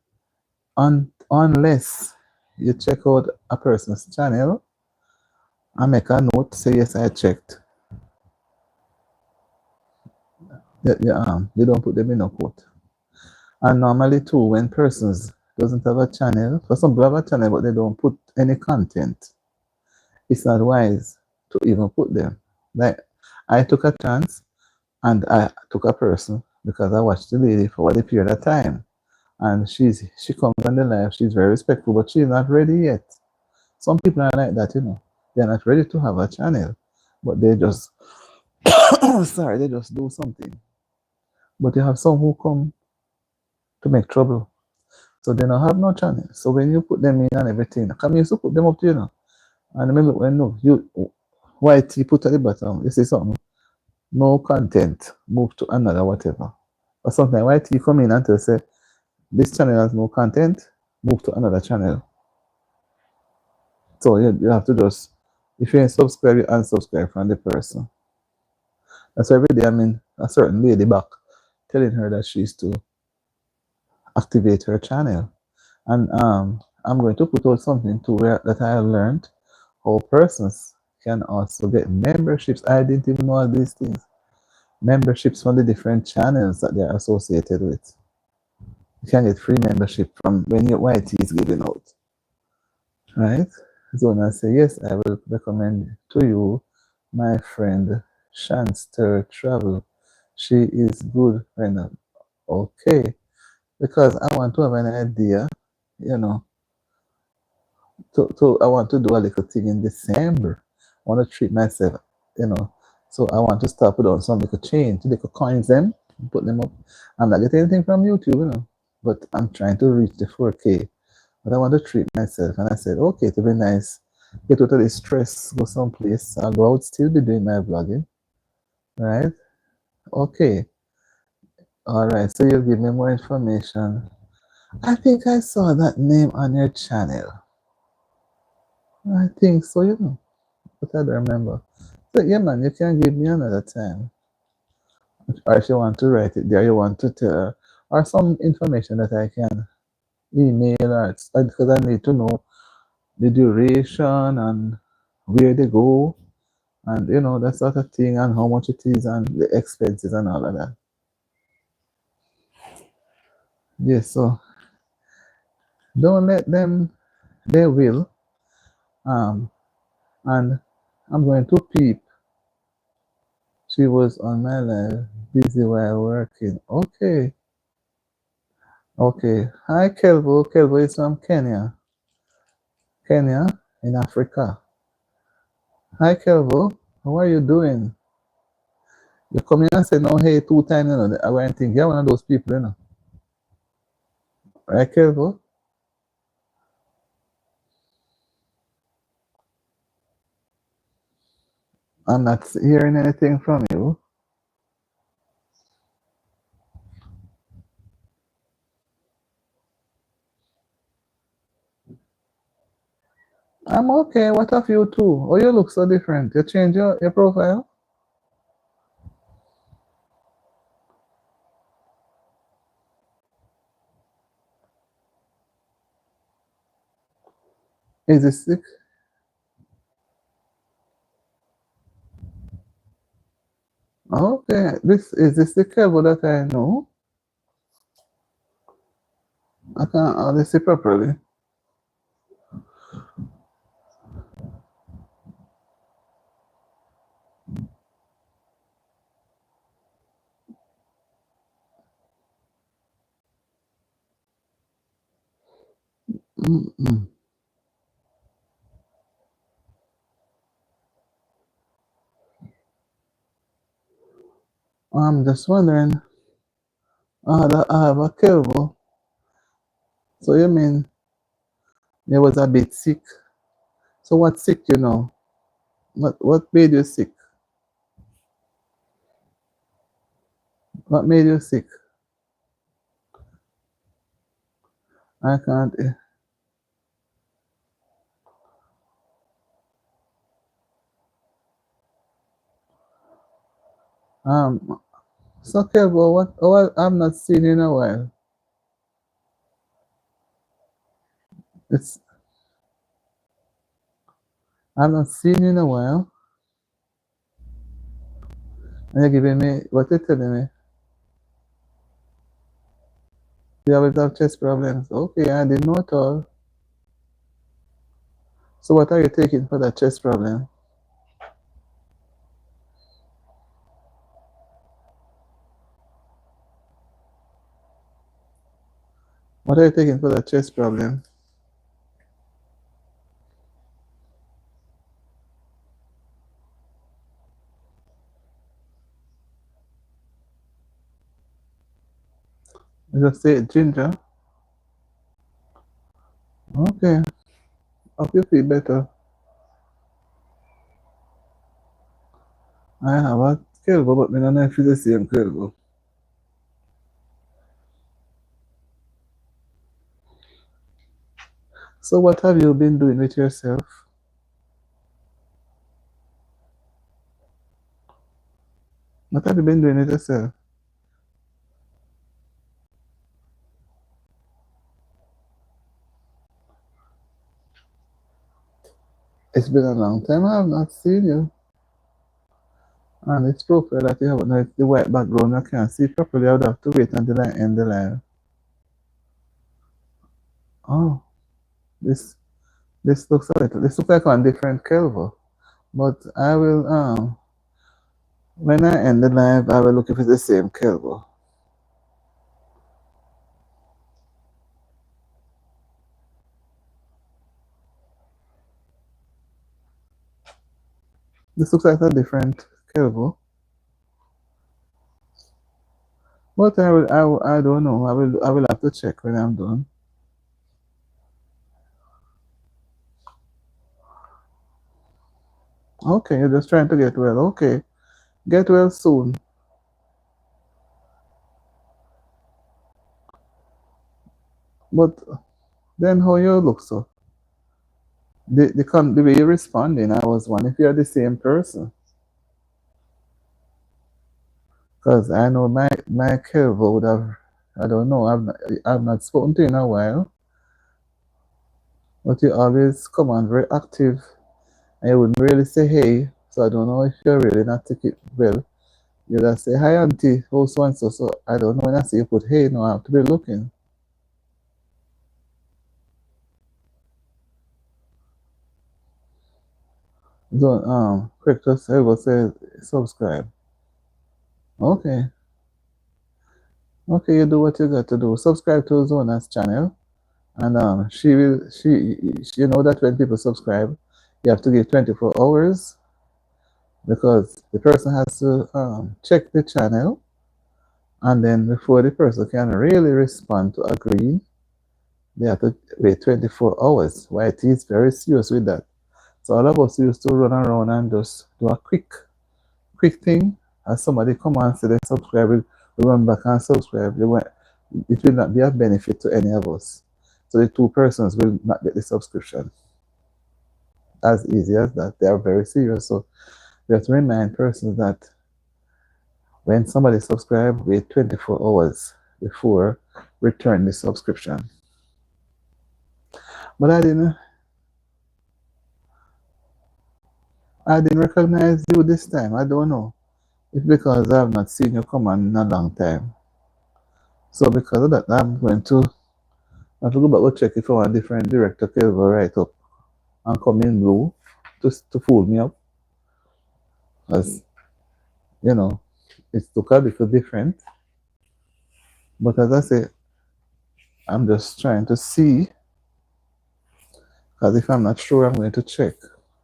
unless you check out a person's channel and make a note, say yes, I checked. You don't put them in a quote. And normally too, when persons doesn't have a channel, for some people have a channel but they don't put any content, it's not wise to even put them. Like I took a chance and I took a person because I watched the lady for a period of time. And she comes on the live, she's very respectful, but she's not ready yet. Some people are like that, They're not ready to have a channel, but they just sorry, they just do something. But you have some who come to make trouble. So they don't have no channel. So when you put them in and everything, come used to put them up to And remember when you YT put at the bottom, you see something, no content, move to another whatever. Or something YT come in and say, this channel has no content, move to another channel. So you have to just, if you ain't subscribe, you unsubscribe from the person. That's why every day I'm in a certain lady back telling her that she's to activate her channel. And I'm going to put out something too that I have learned how persons can also get memberships. I didn't even know all these things. Memberships from the different channels that they're associated with. You can get free membership from when your YT is giving out. Right? So when I say, yes, I will recommend to you my friend Shanster Travel. She is good right now. Okay. Because I want to have an idea, I want to do a little thing in December. I want to treat myself, So I want to start put on some little change, little coins them, put them up. I'm not getting anything from YouTube, but I'm trying to reach the 4K. But I want to treat myself. And I said, okay, to be nice, get out of the stress, go someplace. I'll go out, still be doing my vlogging. Right? Okay. All right. So you'll give me more information. I think I saw that name on your channel. I think so, but I don't remember. So yeah, man, you can give me another time. Or if you want to write it there, you want to tell, or some information that I can email or because I need to know the duration and where they go and that sort of thing and how much it is and the expenses and all of that. Yes, so don't let them, they will. And I'm going to peep. She was on my live, busy while working. Okay. Okay. Hi, Kelvo. Kelvo is from Kenya. Kenya in Africa. Hi, Kelvo. How are you doing? You come in and say no hey 2 times, I won't think you're one of those people, Right, Kelvo? I'm not hearing anything from you. I'm okay. What of you too? Oh, you look so different. You change your profile? Is it sick? Okay. This is the Kelvo that I know. I can't hardly see properly. Mm-mm. I'm just wondering, I have a Kelvo. So you mean you was a bit sick? So what sick you know? What made you sick? What made you sick? I can't. So Kelvo, what? Oh, I've not seen you in a while. It's I've not seen you in a while. And you're giving me what you're telling me. You always have chest problems. Okay, I didn't know at all. So what are you taking for that chest problem? What are you taking for that chest problem? You just say ginger. Okay. Hope you feel better. I have a Kelvo, but I don't know if it's the same Kelvo. So what have you been doing with yourself? What have you been doing with yourself? It's been a long time I have not seen you. And it's profile that you have now, the white background. I can't see properly. I would have to wait until I end the live. Oh, this this looks a little. This looks like one different Kelvo. But I will when I end the live, I will look if it's the same Kelvo. This looks like a different Kelvo. But I don't know. I will have to check when I'm done. Okay, you're just trying to get well. Okay. Get well soon. But then how you look so? The way you're responding, I was wondering if you're the same person. Because I know my Kelvo would have, I don't know, I've not spoken to you in a while, but you always come on very active and you wouldn't really say hey. So I don't know if you're really not take it well. You just say hi auntie, oh so and so. So I don't know when I see you put hey, no, I have to be looking. Don't quick just ever say subscribe. Okay. Okay, you do what you got to do. Subscribe to Zona's channel. And she you know that when people subscribe, you have to give 24 hours because the person has to check the channel, and then before the person can really respond to agree, they have to wait 24 hours. YT is very serious with that. So all of us used to run around and just do a quick thing. As somebody come and say they subscribe, we run back and subscribe. It will not be a benefit to any of us. So the two persons will not get the subscription. As easy as that. They are very serious. So we have to remind persons that when somebody subscribe, wait 24 hours before return the subscription. But I didn't recognize you this time. I don't know. It's because I have not seen you come on in a long time. So because of that, I'm going to I have to go back and check if I want different director Kelvin right up and come in blue to fool me up. As you know, it's look a little different. But as I say, I'm just trying to see, because if I'm not sure, I'm going to check.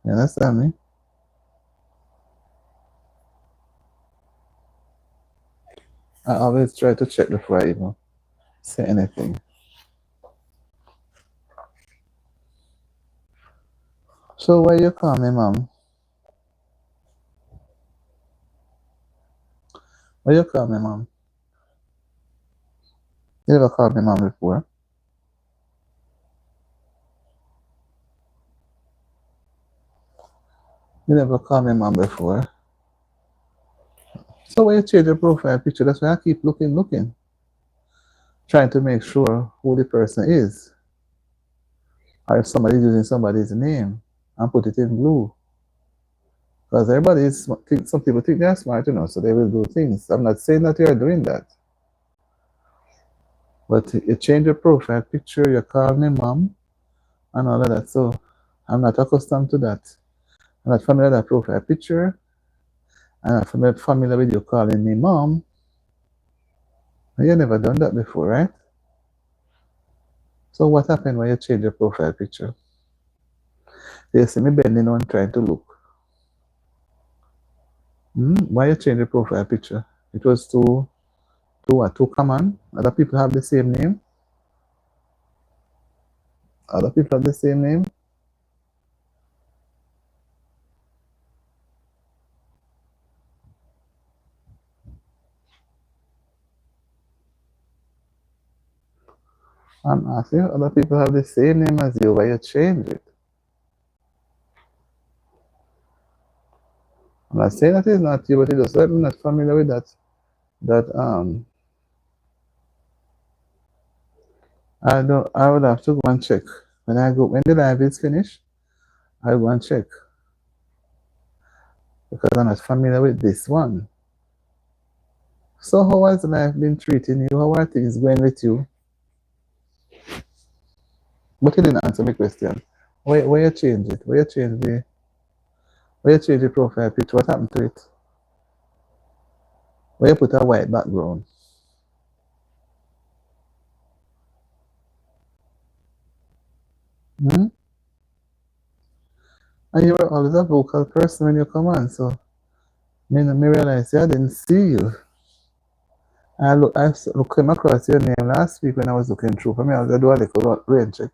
You understand me? I always try to check before I even say anything. So why you call me, mom? Why you call me, mom? You never called me mom before. You never called me mom before. So why you change your profile picture? That's why I keep looking. Trying to make sure who the person is. Or if somebody's using somebody's name and put it in blue. Because some people think they're smart, so they will do things. I'm not saying that you're doing that. But you change your profile picture, you call me mom, and all of that. So I'm not accustomed to that. I'm not familiar with that profile picture. I'm not familiar with you calling me mom. You never done that before, right? So what happened when you change your profile picture? You see me bending on trying to look. Why you change your profile picture? It was too common. Other people have the same name. Other people have the same name. I'm asking other people have the same name as you. Why you change it? I'm not saying that it's not you, but you just I'm not familiar with that. I would have to go and check. When the live is finished, I'll go and check. Because I'm not familiar with this one. So how has life been treating you? How are things going with you? But you didn't answer my question. Why you change it? Why you change the profile picture? What happened to it? Why you put a white background? Hmm? And you were always a vocal person when you come on, so me realize I didn't see you. I came across your name last week when I was looking through. For me, I was going to do a little rain check.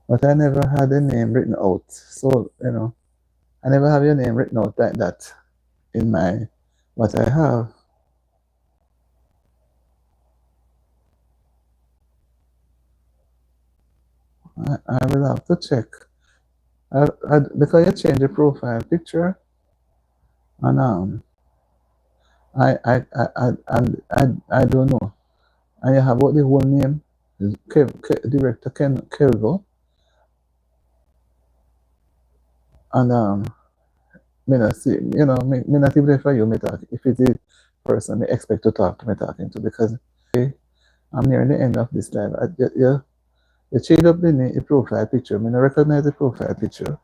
But I never had a name written out. So, I never have your name written out like that in what I have. I will have to check. Because you change your profile picture, and I don't know. And you have what the whole name, Director Kelvo, and me not see, me not even for you, me talk. If it's the person me expect to talk to me talking to, because I'm nearing the end of this live. You change up the profile picture. I don't recognize the profile picture.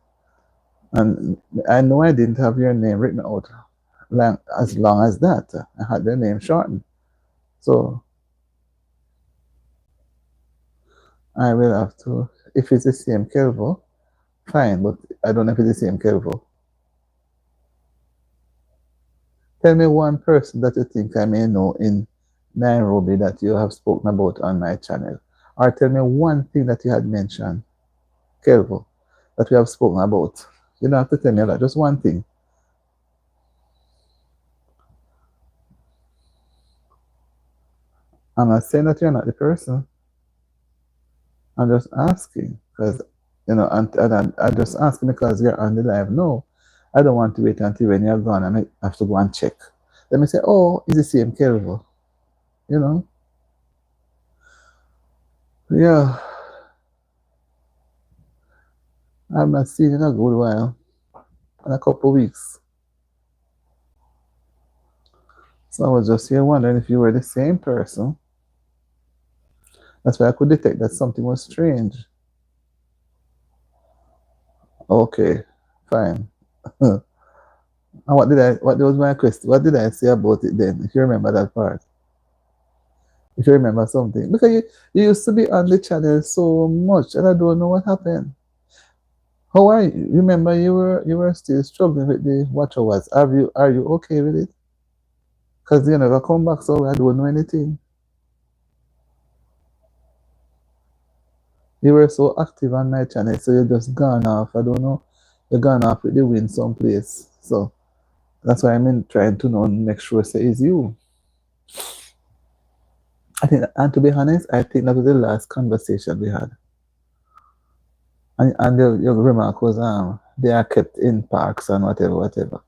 And I know I didn't have your name written out as long as that. I had the name shortened. So I will have to, if it's the same Kelvo, fine, but I don't know if it's the same Kelvo. Tell me one person that you think I may know in Nairobi that you have spoken about on my channel. Or tell me one thing that you had mentioned, Kelvo, that we have spoken about. You don't have to tell me that, just one thing. I'm not saying that you're not the person. I'm just asking because, and I'm just asking because you're on the live now. I don't want to wait until when you're gone and I have to go and check. Let me say, oh, it's the same Kelvo. You know? Yeah. I've not seen you in a good while. In a couple of weeks. So I was just here wondering if you were the same person That's why I could detect that something was strange. Okay, fine. And what was my question? What did I say about it then? If you remember that part. If you remember something. Because you used to be on the channel so much and I don't know what happened. How are you? Remember you were still struggling with the watch hours. Are you okay with it? Because you never come back, so I don't know anything. You were so active on my channel, so you just gone off. I don't know. You're gone off with the wind someplace. So that's why I'm trying to know and make sure say it's you. I think, and to be honest, I think that was the last conversation we had. And your remark was they are kept in parks and whatever.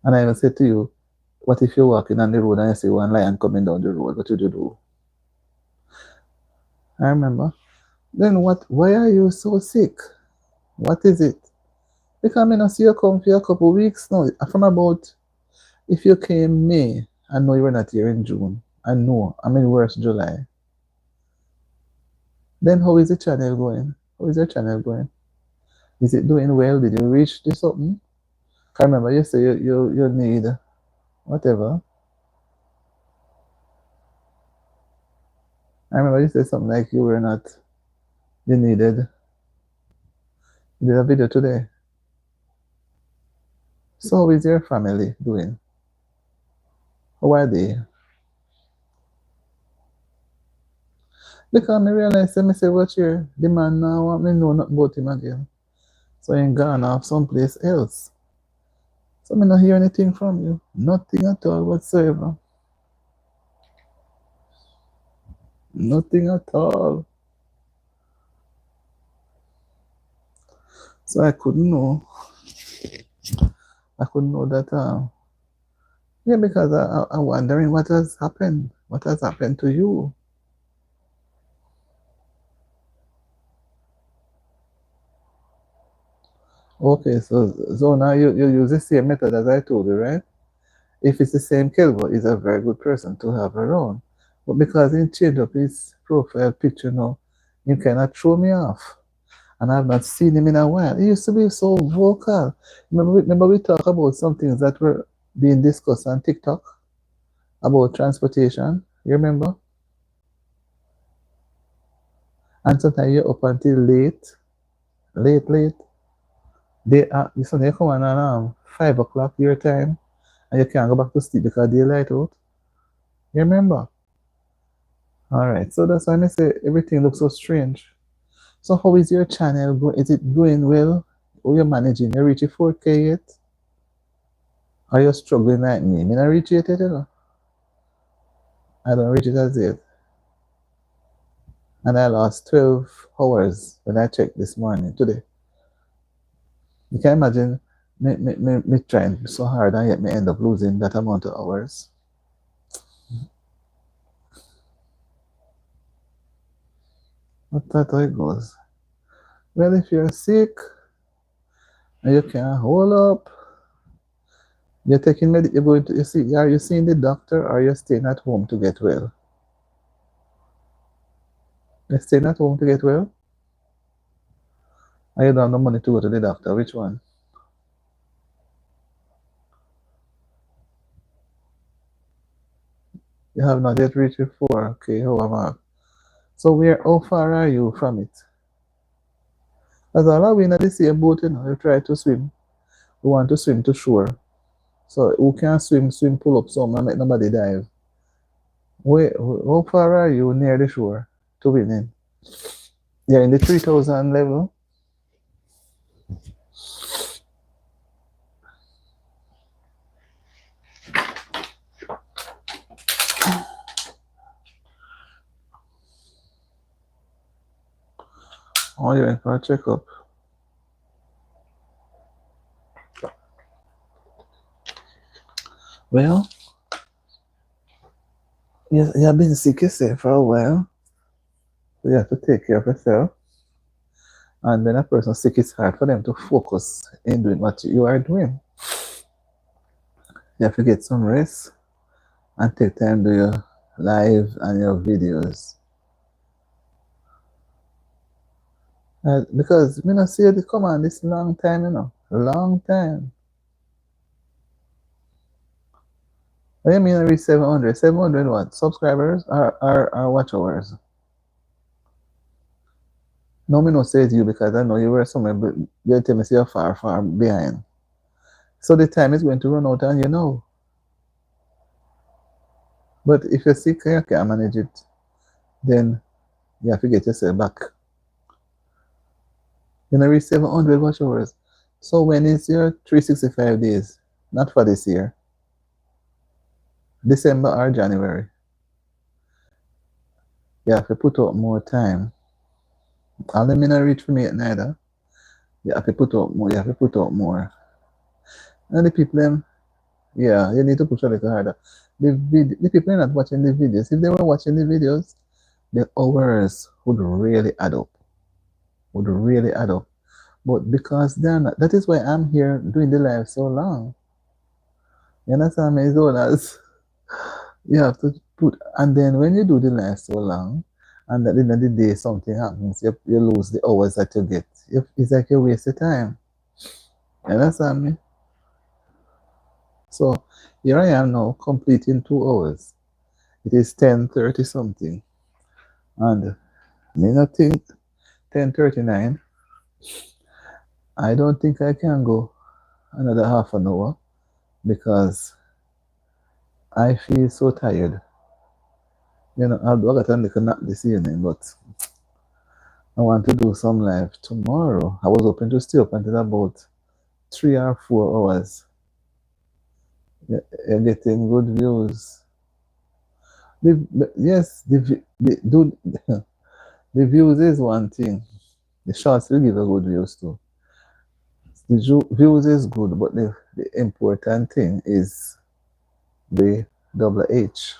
And I even said to you, what if you're walking on the road and you see one lion coming down the road? What would you do? I remember. Then what? Why are you so sick? What is it? Because I mean, I see you come for a couple of weeks now. From about, if you came May, I know you were not here in June. I know. I mean, worse July. Then how is the channel going? How is your channel going? Is it doing well? Did you reach this something? I remember you say you need whatever. I remember you said something like you were not, you needed, you did a video today. So how is your family doing? How are they? Because I realize, let me say, what your the man now want me know nothing about him again. So he gone off someplace else. So I not hear anything from you. Nothing at all whatsoever. Nothing at all. So I couldn't know. I couldn't know that. Yeah, because I'm wondering what has happened. What has happened to you? Okay, so now you use the same method as I told you, right? If it's the same Kelvo, he's a very good person to have around. But because he changed up his profile picture now, you cannot throw me off. And I've not seen him in a while. He used to be so vocal. Remember we talked about some things that were being discussed on TikTok about transportation. You remember? And sometimes you're up until late. So they come on at 5 o'clock your time, and you can't go back to sleep because daylight out. You remember? All right. So that's why I say everything looks so strange. So how is your channel going? Is it going well? How you managing? You reach 4K yet? Are you struggling like me? I reach it yet, you know? I don't reach it as yet. And I lost 12 hours when I checked this morning, today. You can imagine me trying so hard and yet me end up losing that amount of hours. But that's how it goes. Well, if you're sick and you can't hold up, you're taking you're going to, are you seeing the doctor or you're staying at home to get well? You're staying at home to get well? Or you don't have the money to go to the doctor? Which one? You have not yet reached your 4. Okay, how am I? So how far are you from it? As all are we in the same boat, you know, you try to swim. We want to swim to shore. So who can swim, pull up some and make nobody dive. Wait, how far are you near the shore to winning? You're in the 3,000 level. Oh, you're in for a checkup. Well, you've been sick yourself for a while. So you have to take care of yourself. And when a person sick, it's hard for them to focus in doing what you are doing. You have to get some rest and take time to do your live and your videos. Because me not see the command this long time, long time. What do you mean I reach 700? 700 what? Subscribers or watch hours? No, me no say it you because I know you were somewhere, but you tell me say you're far, far behind. So the time is going to run out and you know. But if you see you can't manage it, then you have to get yourself back. You know, reach 700 watch hours. So when is your 365 days? Not for this year. December or January. You have to put out more time. I'll let me not reach for me at neither. You have to put out more. You have to put out more. And the people, yeah, you need to push a little harder. The people are not watching the videos. If they were watching the videos, the hours would really add up. Would really add up. But because they're not, that is why I'm here doing the live so long. You understand me? It's all as you have to put, and then when you do the live so long, and at the end of the day something happens, you lose the hours that you get. It's like you waste the time. You understand me? So here I am now completing 2 hours. It is 10:30 something. And me not think 10:39. I don't think I can go another half an hour because I feel so tired. I'll do a little nap this evening, but I want to do some live tomorrow. I was hoping to stay up until about 3 or 4 hours. You're getting good views. Yes, the views is one thing. The shorts will give a good views too. The views is good, but the important thing is the double H.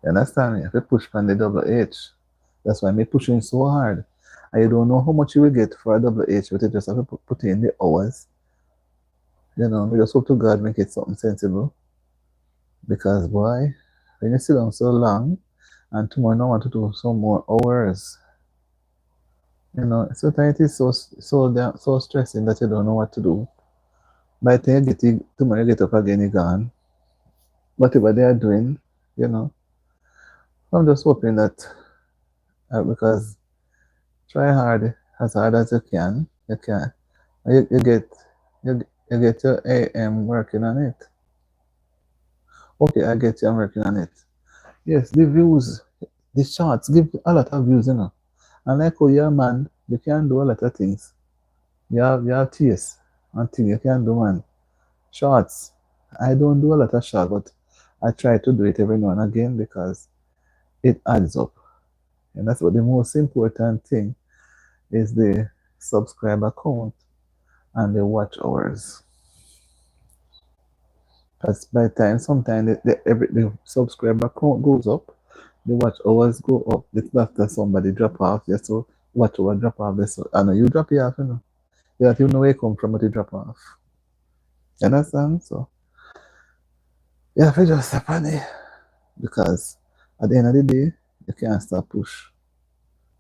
You understand? You have to push on the double H. That's why I'm pushing so hard. And you don't know how much you will get for a double H, but you just have to put in the hours. We just hope to God make it something sensible. Because boy, when you sit down so long, and tomorrow I want to do some more hours. Sometimes it is so stressing that you don't know what to do. By the time tomorrow you get up again, you're gone. Whatever they are doing, I'm just hoping that because try hard as you can. You get your AM working on it. Okay, I get you. I'm working on it. Yes, the views, the charts give a lot of views, And like how you're a man, you can do a lot of things. You have taste and things you can do, man. Shorts. I don't do a lot of shorts, but I try to do it every now and again because it adds up. And that's what the most important thing is, the subscriber count and the watch hours. Because by the time sometimes the subscriber count goes up, the watch hours go up. It's after somebody drop off, so watch hour drop off. So I know you drop it off, You don't even know where you come from, but you drop off. You understand? So you have to just stop on it. Because at the end of the day, you can't stop push.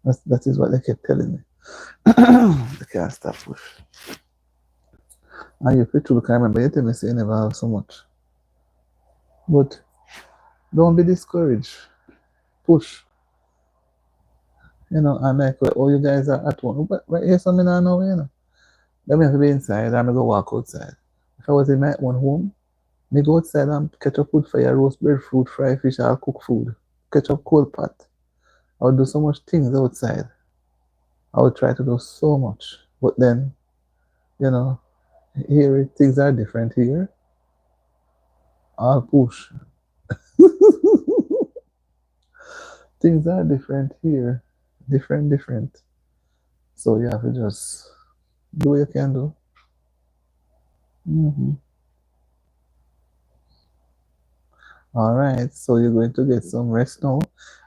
That is what they kept telling me. You can't stop push. And you people can remember, you tell me say you never have so much. But don't be discouraged. Push. And like, oh, you guys are at home. But right here, something I know, Let me have to be inside, I'm going to go walk outside. If I was in my own home, me go outside and catch up food fire, roast breadfruit, fry fish, I'll cook food. Catch up cold pot. I would do so much things outside. I would try to do so much. But then, here things are different here. I'll push. Things are different here. Different. So you have to just do what you can do. All right, so you're going to get some rest now.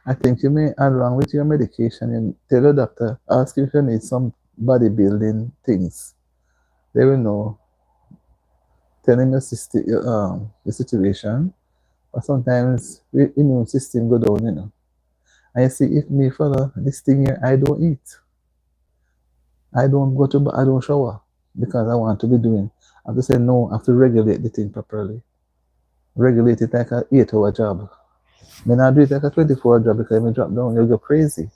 I think you may, along with your medication, and tell your doctor, ask if you need some bodybuilding things. They will know. Tell him your situation. But sometimes the immune system go down, I see if me follow this thing here, I don't eat. I don't go to, I don't shower because I want to be doing. I have to say no, I have to regulate the thing properly. Regulate it like a 8-hour job. Then I do it like a 24-hour job because when you drop down, you go crazy.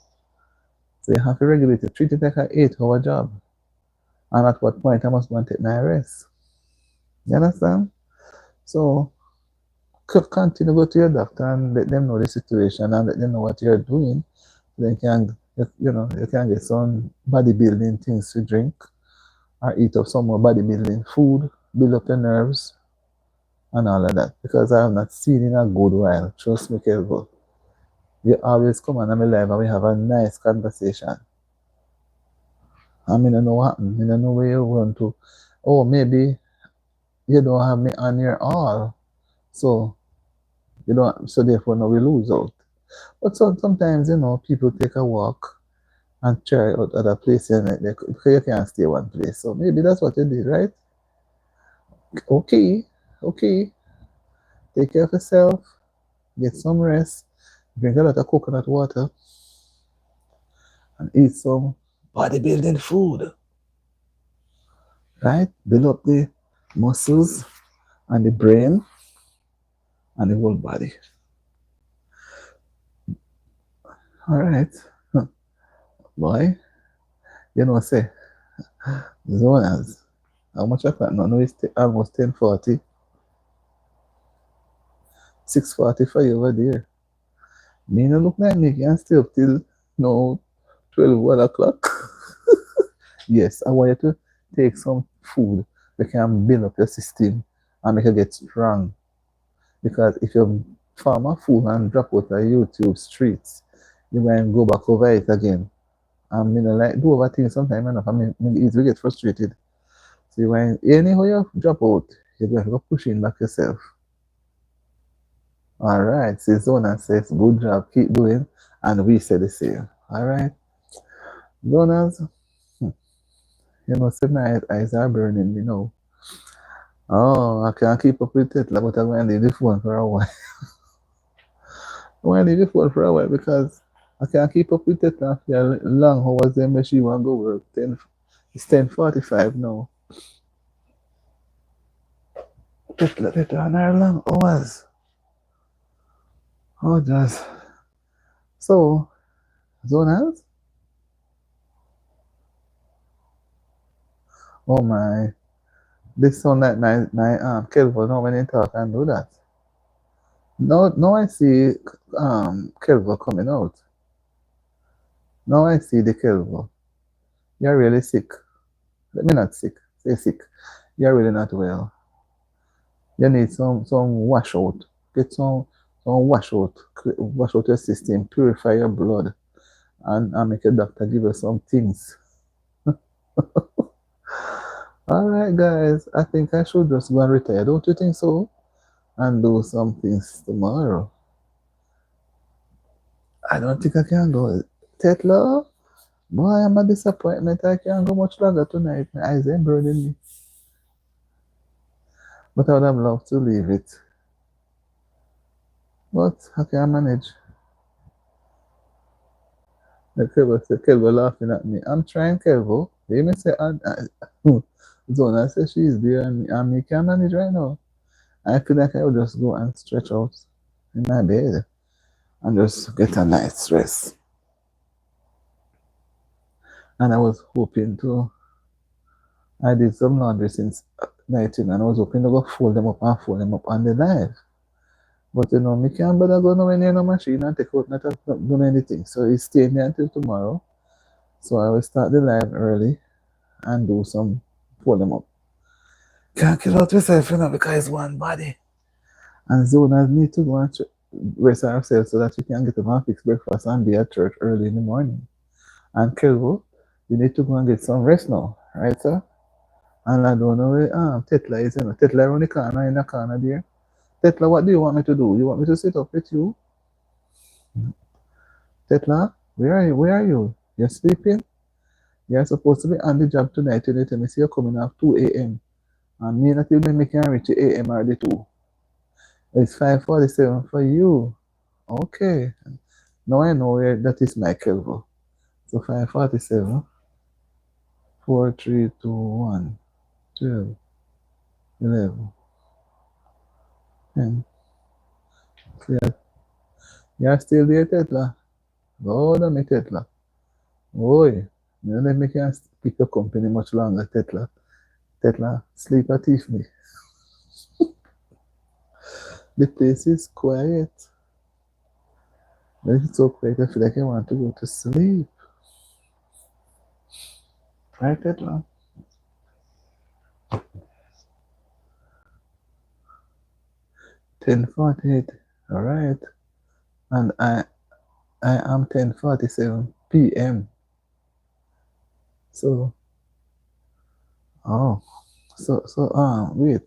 So you have to regulate it. Treat it like an 8-hour job. And at what point I must go and take my rest. You understand? So continue to go to your doctor and let them know the situation and let them know what you're doing. Then you can get some bodybuilding things to drink or eat up some more bodybuilding food, build up your nerves and all of that. Because I have not seen in a good while. Trust me, Kelvo. You always come on my live and we have a nice conversation. I mean, I know what happened. I don't know where you want to. Oh, maybe you don't have me on your all. So you don't, so therefore now we lose out. But sometimes, people take a walk and try out other places because you can't stay one place. So maybe that's what you did, right? Okay. Take care of yourself, get some rest, drink a lot of coconut water, and eat some bodybuilding food. Right? Build up the muscles and the brain and the whole body. All right. Boy, say, Zonas, how much o'clock now? No, it's almost 10:40. 6:40 for you over there. Me no look like me can stay up till no 1 o'clock. Yes, I want you to take some food that can build up your system and make you get strong. Because if you farm a food and drop out of YouTube streets, you might go back over it again. And like do over things sometimes enough. I mean easily get frustrated. So when anyhow you drop out, you have to go pushing back yourself. All right, so Zona says, good job, keep doing, and we say the same. All right, Zonas, say my eyes are burning, Oh, I can't keep up with it, but I'm going to leave the phone for a while. I'm going to leave the phone for a while because I can't keep up with it after long hours. Then she want to go work. It's 10:45 now. Let on her long hours. Oh, just so Zonas. Oh my, this sound like my Kelvo now when you talk and do that. No, I see Kelvo coming out. Now I see the Kelvo. You're really sick. Let me not sick. Say sick. You're really not well. You need some wash out. Get some wash out. Wash out your system. Purify your blood. And make your doctor give you some things. Alright guys. I think I should just go and retire. Don't you think so? And do some things tomorrow. I don't think I can go. Tetla? Boy, I'm a disappointment. I can't go much longer tonight. My eyes ain't burning me. But I would have loved to leave it. But I can manage. Kelvo laughing at me. I'm trying, Kelvo. They may say, Zona says she's there and me can manage right now. I feel like I would just go and stretch out in my bed and just get a night's rest. And I was hoping to, I did some laundry since night and I was hoping to go fold them up on the live. But me can't bother go nowhere near no machine and take out not do anything. So it's staying there until tomorrow. So I will start the live early and do some fold them up. Can't kill out yourself, because it's one body. And Zonas need to go and rest ourselves so that we can get up and fix breakfast and be at church early in the morning. And Kelvo, you need to go and get some rest now, right, sir? And I don't know where Tetla is. Tetla around the corner, in the corner there. Tetla, what do you want me to do? You want me to sit up with you? Tetla, where are you? You're sleeping? You're supposed to be on the job tonight. You tell me, see, you're coming at 2 a.m. And me not even making reach a.m. already too. It's 5:47 for you. Okay. Now I know where that is my Kelvo. So 547, 4, 3, 2, 1, 12, 11, 10. So you're still there, Tetla? Lord, me Tetla. Oi, you let me can't keep your company much longer, Tetla. Tetla, sleep at Tiffany. The place is quiet. But it's so quiet, I feel like I want to go to sleep. Right, Tetla? 10:48. All right. And I am 10:47 p.m. So, oh, wait.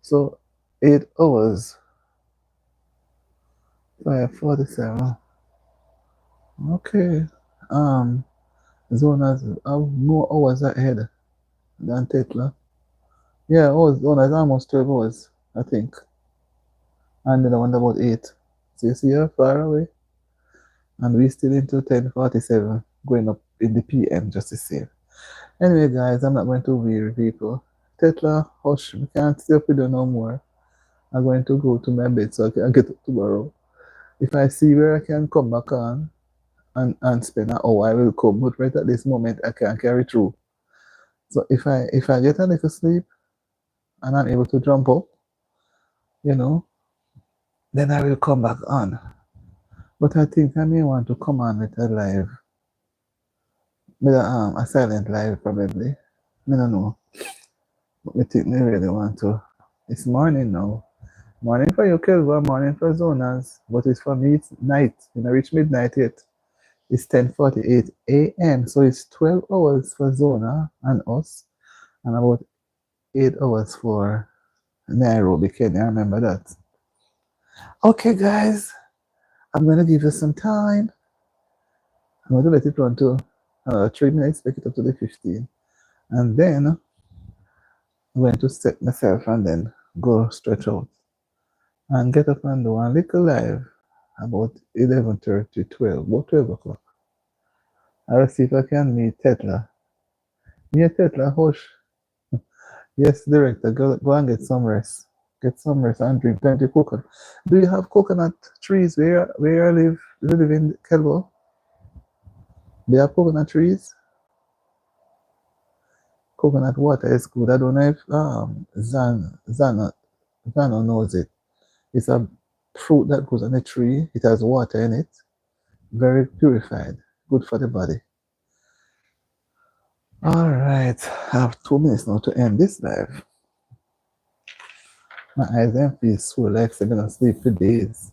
So 8 hours, 5:47. Okay. Zonas have more hours ahead than Tetla. Yeah, Zonas almost 12 hours, I think. And then I wonder about 8. So you see how far away? And we still into 10:47, going up in the PM just the same. Anyway, guys, I'm not going to weary people. Tetla, hush, we can't stay up with you no more. I'm going to go to my bed so I can get up tomorrow. If I see where I can come back on and spend an hour, I will come. But right at this moment, I can't carry through. So if I get a little sleep and I'm able to jump up, then I will come back on. But I think I may want to come on with a live, with a silent live probably. I don't know. But I think I really want to. It's morning now. Morning for you, Kelva, morning for Zonas. But it's for me, it's night. Reach midnight yet. It's 10:48 a.m. So it's 12 hours for Zona and us, and about 8 hours for Nairobi, Kenya. Remember that. Okay, guys, I'm going to give you some time. I'm going to let it run to 3 minutes, make it up to the 15. And then I'm going to set myself and then go stretch out and get up and do one little live about 11:30, 12, about 12 o'clock. I'll see if I can meet Tetla. Yeah, Tetla, hush. Yes, director, go and get some rest. Get some rest and drink plenty of coconut. Do you have coconut trees where you live? You live in Kelbo? Do you have coconut trees? Coconut water is good. I don't know if Zano knows it. It's a fruit that grows on a tree. It has water in it. Very purified. Good for the body. All right. I have 2 minutes now to end this live. My eyes then feel swole like I'm going to sleep for days.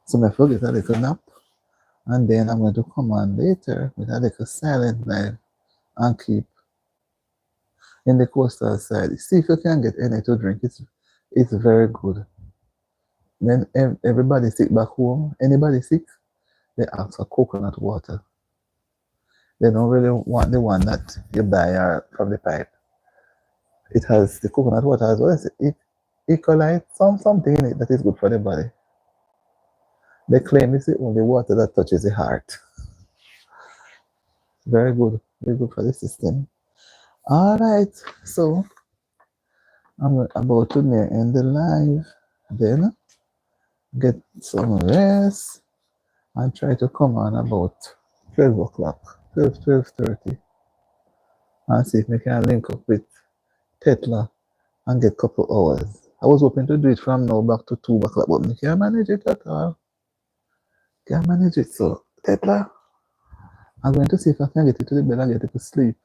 So I forget a little nap. And then I'm going to come on later with a little silent live and keep in the coastal side. See if you can get any to drink. It's very good. Then everybody sick back home. Anybody sick, they ask for coconut water. They don't really want the one that you buy from the pipe. It has the coconut water as well as E. coli, something in it that is good for the body. They claim it's the only water that touches the heart. Very good for the system. All right, so I'm about to end the live, then get some rest and try to come on about 12 o'clock, 12:30, and see if we can link up with Tetla and get a couple hours. I was hoping to do it from now back to 2 o'clock, but I can't manage it at all. Can't manage it. So, Tetla, I'm going to see if I can get it to the bed and get it to sleep.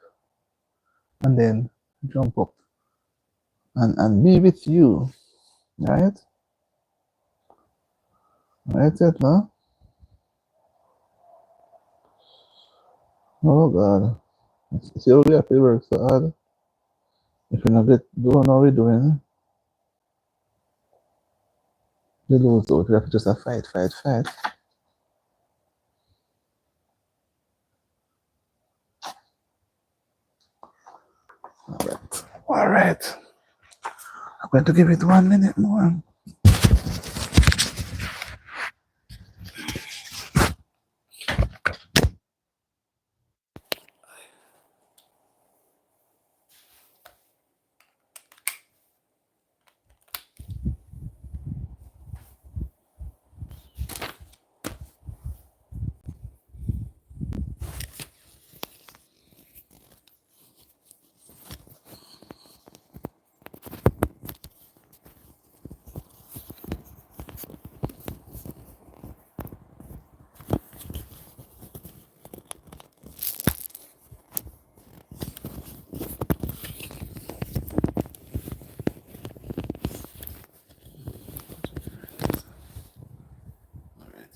And then jump up and be with you. Right? Right, Tetla? Oh, God. See how we have to work so hard. If you don't know what we're doing, you lose out. We have to just fight. All right. I'm going to give it 1 minute more.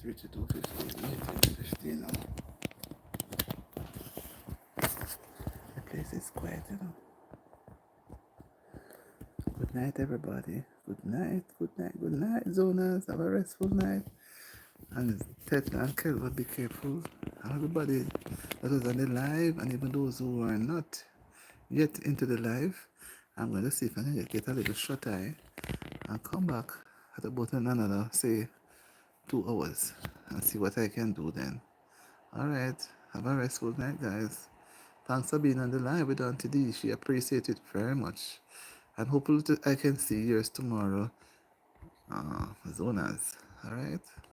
reach 2:50 now. The place is quiet, you know. Good night, everybody. Good night, good night, good night, Zonas. Have a restful night. And Ted and Kelvin, be careful. And everybody that was on the live, and even those who are not yet into the live, I'm going to see if I can get a little shut eye and come back at about another, say, 2 hours and see what I can do then. Alright, have a restful night, guys. Thanks for being on the live with Auntie D. She appreciates it very much. And hopefully I can see yours tomorrow. Zonas. Alright.